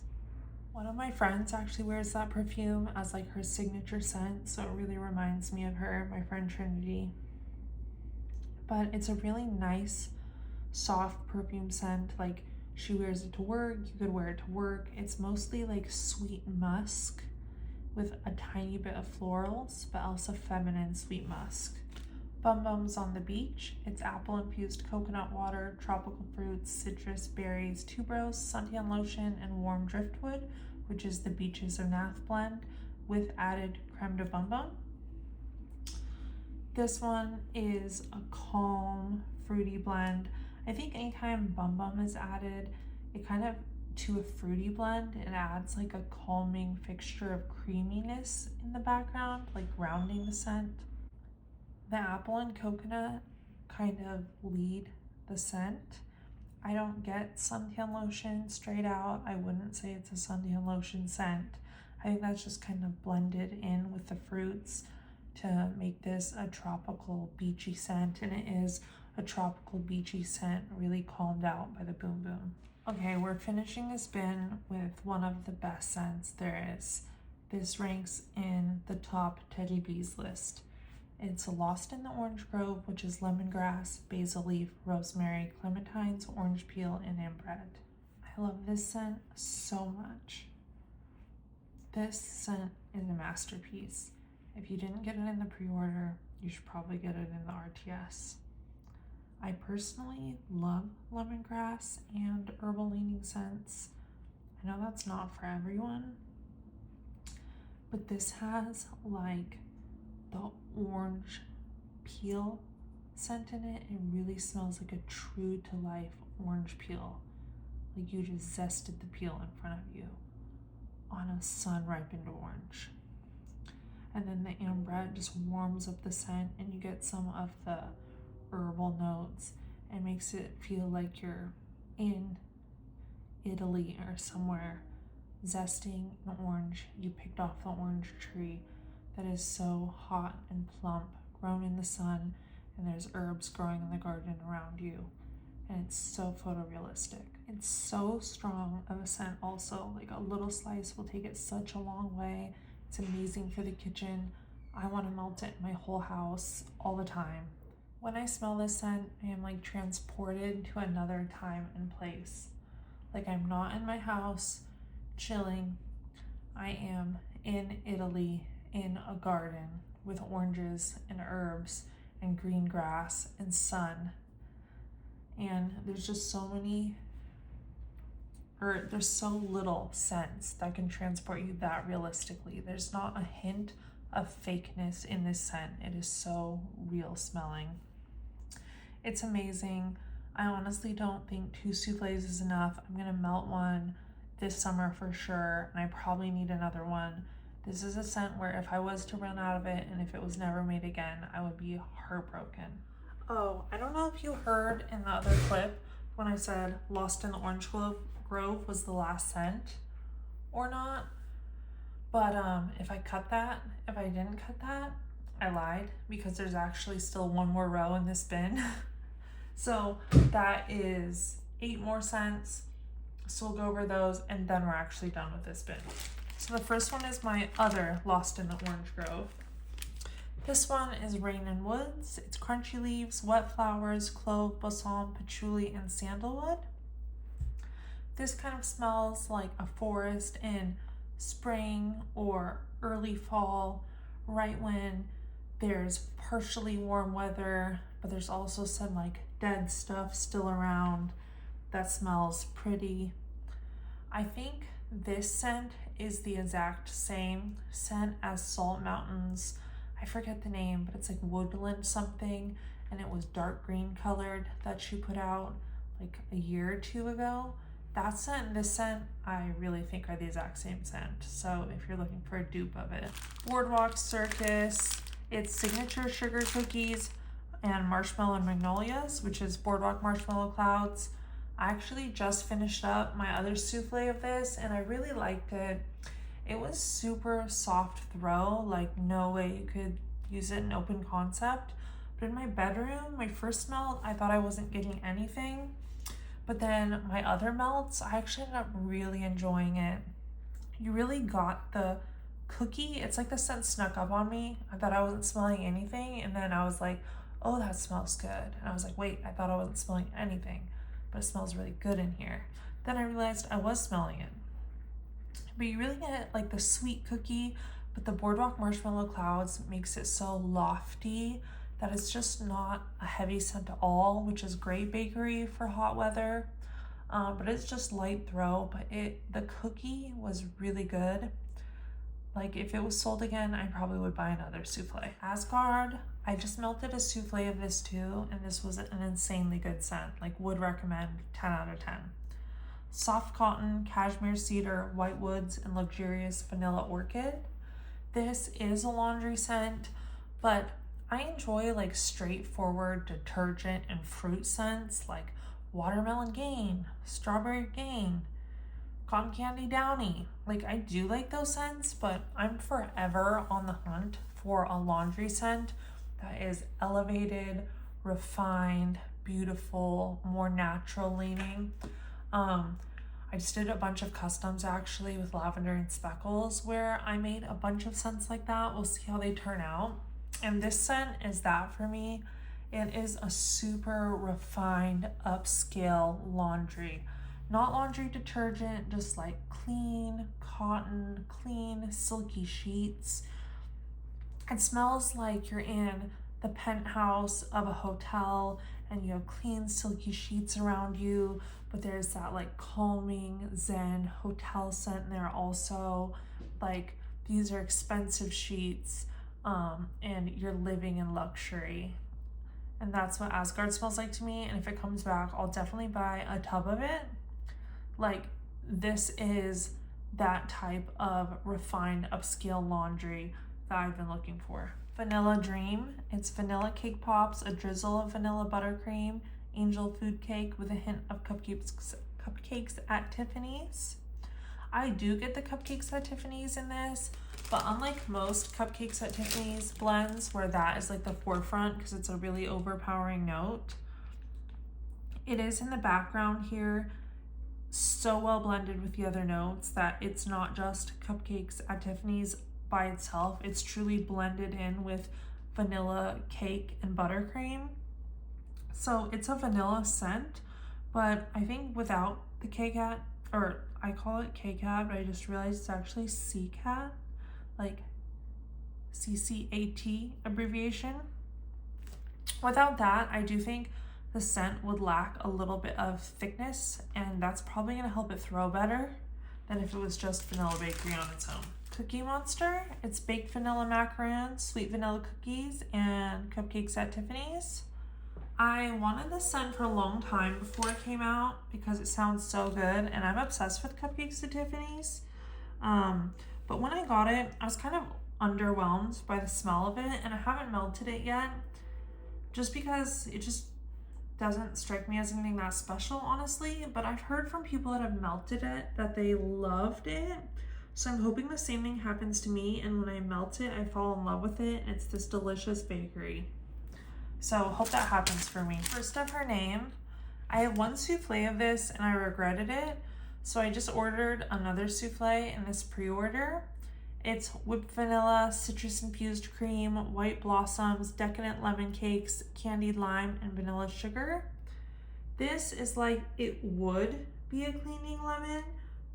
One of my friends actually wears that perfume as like her signature scent, so it really reminds me of her, my friend Trinity. But it's a really nice, soft perfume scent. Like, she wears it to work, you could wear it to work. It's mostly like sweet musk with a tiny bit of florals, but also feminine sweet musk. Bum Bums on the Beach. It's apple infused coconut water, tropical fruits, citrus, berries, tuberose, suntan lotion, and warm driftwood, which is the Beaches of Nath blend, with added creme de bum bum. This one is a calm, fruity blend. I think anytime bum bum is added, it kind of to a fruity blend. It adds like a calming fixture of creaminess in the background, like rounding the scent. The apple and coconut kind of lead the scent. I don't get suntan lotion straight out. I wouldn't say it's a suntan lotion scent. I think that's just kind of blended in with the fruits to make this a tropical beachy scent, and it is a tropical beachy scent, really calmed out by the boom boom. Okay, we're finishing this bin with one of the best scents there is. This ranks in the top Teddy Bees list. It's Lost in the Orange Grove, which is lemongrass, basil leaf, rosemary, clementines, orange peel, and inbred. I love this scent so much. This scent is a masterpiece. If you didn't get it in the pre-order, you should probably get it in the RTS. I personally love lemongrass and herbal leaning scents. I know that's not for everyone, but this has like the orange peel scent in it. It really smells like a true to life orange peel. Like you just zested the peel in front of you on a sun ripened orange. And then the amber just warms up the scent and you get some of the herbal notes and makes it feel like you're in Italy or somewhere zesting an orange you picked off the orange tree that is so hot and plump, grown in the sun, and there's herbs growing in the garden around you, and it's so photorealistic. It's so strong of a scent also, like a little slice will take it such a long way. It's amazing for the kitchen. I want to melt it in my whole house all the time. When I smell this scent, I am like transported to another time and place. Like I'm not in my house chilling. I am in Italy in a garden with oranges and herbs and green grass and sun. And there's just so many, or there's so little scents that can transport you that realistically. There's not a hint of fakeness in this scent. It is so real smelling. It's amazing. I honestly don't think 2 souffles is enough. I'm gonna melt one this summer for sure, and I probably need another one. This is a scent where if I was to run out of it and if it was never made again, I would be heartbroken. Oh, I don't know if you heard in the other clip when I said Lost in the Orange Grove was the last scent or not, but if I didn't cut that, I lied, because there's actually still one more row in this bin. So that is 8 more scents. So we'll go over those and then we're actually done with this bin. So the first one is my other Lost in the Orange Grove. This one is Rain and Woods. It's crunchy leaves, wet flowers, clove, balsam, patchouli, and sandalwood. This kind of smells like a forest in spring or early fall, right when there's partially warm weather, but there's also some like dead stuff still around that smells pretty. I think this scent is the exact same scent as Salt Mountain's, I forget the name, but it's like woodland something, and it was dark green colored that she put out like a year or 2 ago. That scent and this scent, I really think are the exact same scent. So if you're looking for a dupe of it. Boardwalk Circus, it's signature sugar cookies and marshmallow and magnolias, which is Boardwalk Marshmallow Clouds. I actually just finished up my other souffle of this and I really liked it. It was super soft throw, like no way you could use it in open concept. But in my bedroom, my first melt, I thought I wasn't getting anything. But then my other melts, I actually ended up really enjoying it. You really got the cookie. It's like the scent snuck up on me. I thought I wasn't smelling anything. And then I was like, oh, that smells good. And I was like, wait, I thought I wasn't smelling anything, but it smells really good in here. Then I realized I was smelling it. But you really get like the sweet cookie, but the Boardwalk Marshmallow Clouds makes it so lofty that it's just not a heavy scent at all, which is great bakery for hot weather. But it's just light throw, but the cookie was really good. Like if it was sold again, I probably would buy another souffle. Asgard, I just melted a souffle of this too, and this was an insanely good scent. Like would recommend, 10 out of 10. soft cotton, cashmere cedar, white woods, and luxurious vanilla orchid. This is a laundry scent, but I enjoy like straightforward detergent and fruit scents like watermelon gain, strawberry gain, cotton candy downy. Like I do like those scents, but I'm forever on the hunt for a laundry scent that is elevated, refined, beautiful, more natural leaning. I just did a bunch of customs actually with lavender and speckles where I made a bunch of scents like that. We'll see how they turn out. And this scent is that for me. It is a super refined, upscale laundry. Not laundry detergent, just like clean cotton, clean silky sheets. It smells like you're in the penthouse of a hotel and you have clean silky sheets around you, but there's that like calming zen hotel scent in there also. Like these are expensive sheets and you're living in luxury. And that's what Asgard smells like to me. And if it comes back, I'll definitely buy a tub of it. Like this is that type of refined upscale laundry that I've been looking for. Vanilla Dream. It's vanilla cake pops, a drizzle of vanilla buttercream, angel food cake with a hint of cupcakes at Tiffany's. I do get the cupcakes at Tiffany's in this, but unlike most cupcakes at Tiffany's blends where that is like the forefront because it's a really overpowering note, it is in the background here, so well blended with the other notes that it's not just cupcakes at Tiffany's by itself. It's truly blended in with vanilla cake and buttercream. So it's a vanilla scent, but I think without the K-Cat, or I call it K-Cat, but I just realized it's actually C-Cat, like CCAT abbreviation. Without that, I do think the scent would lack a little bit of thickness, and that's probably going to help it throw better than if it was just vanilla bakery on its own. Cookie Monster. It's baked vanilla macarons, sweet vanilla cookies, and cupcakes at Tiffany's. I wanted this scent for a long time before it came out because it sounds so good, and I'm obsessed with cupcakes at Tiffany's. But when I got it, I was kind of underwhelmed by the smell of it, and I haven't melted it yet just because it just doesn't strike me as anything that special, honestly. But I've heard from people that have melted it that they loved it. So I'm hoping the same thing happens to me, and when I melt it, I fall in love with it, and it's this delicious bakery. So hope that happens for me. First of her name, I have one souffle of this, and I regretted it. So I just ordered another souffle in this pre-order. It's whipped vanilla, citrus-infused cream, white blossoms, decadent lemon cakes, candied lime, and vanilla sugar. This is like it would be a cleaning lemon,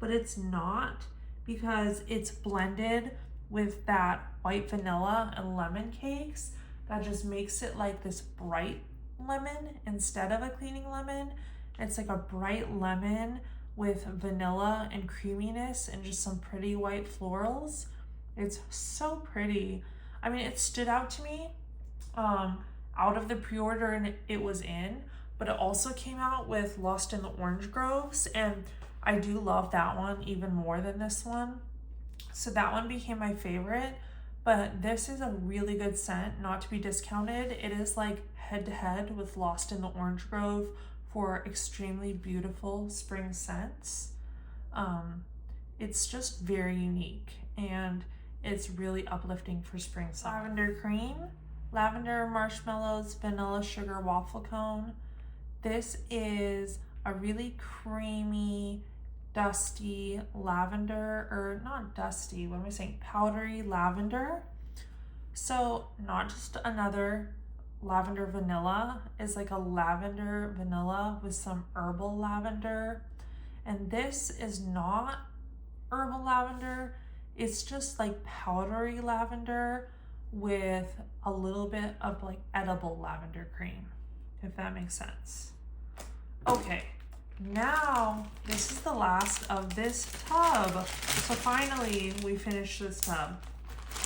but it's not, because it's blended with that white vanilla and lemon cakes that just makes it like this bright lemon instead of a cleaning lemon. It's like a bright lemon with vanilla and creaminess and just some pretty white florals. It's so pretty. I mean, it stood out to me out of the pre-order and it was in, but it also came out with Lost in the Orange Groves, and I do love that one even more than this one. So that one became my favorite, but this is a really good scent, not to be discounted. It is like head to head with Lost in the Orange Grove for extremely beautiful spring scents. It's just very unique and it's really uplifting for spring. Lavender Cream, lavender, marshmallows, vanilla sugar waffle cone. This is a really creamy, dusty lavender, or not dusty, what am I saying? Powdery lavender. So not just another lavender vanilla, is like a lavender vanilla with some herbal lavender. And this is not herbal lavender, it's just like powdery lavender with a little bit of like edible lavender cream, if that makes sense. Okay, now this is the last of this tub. So finally we finished this tub.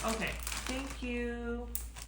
Okay, thank you.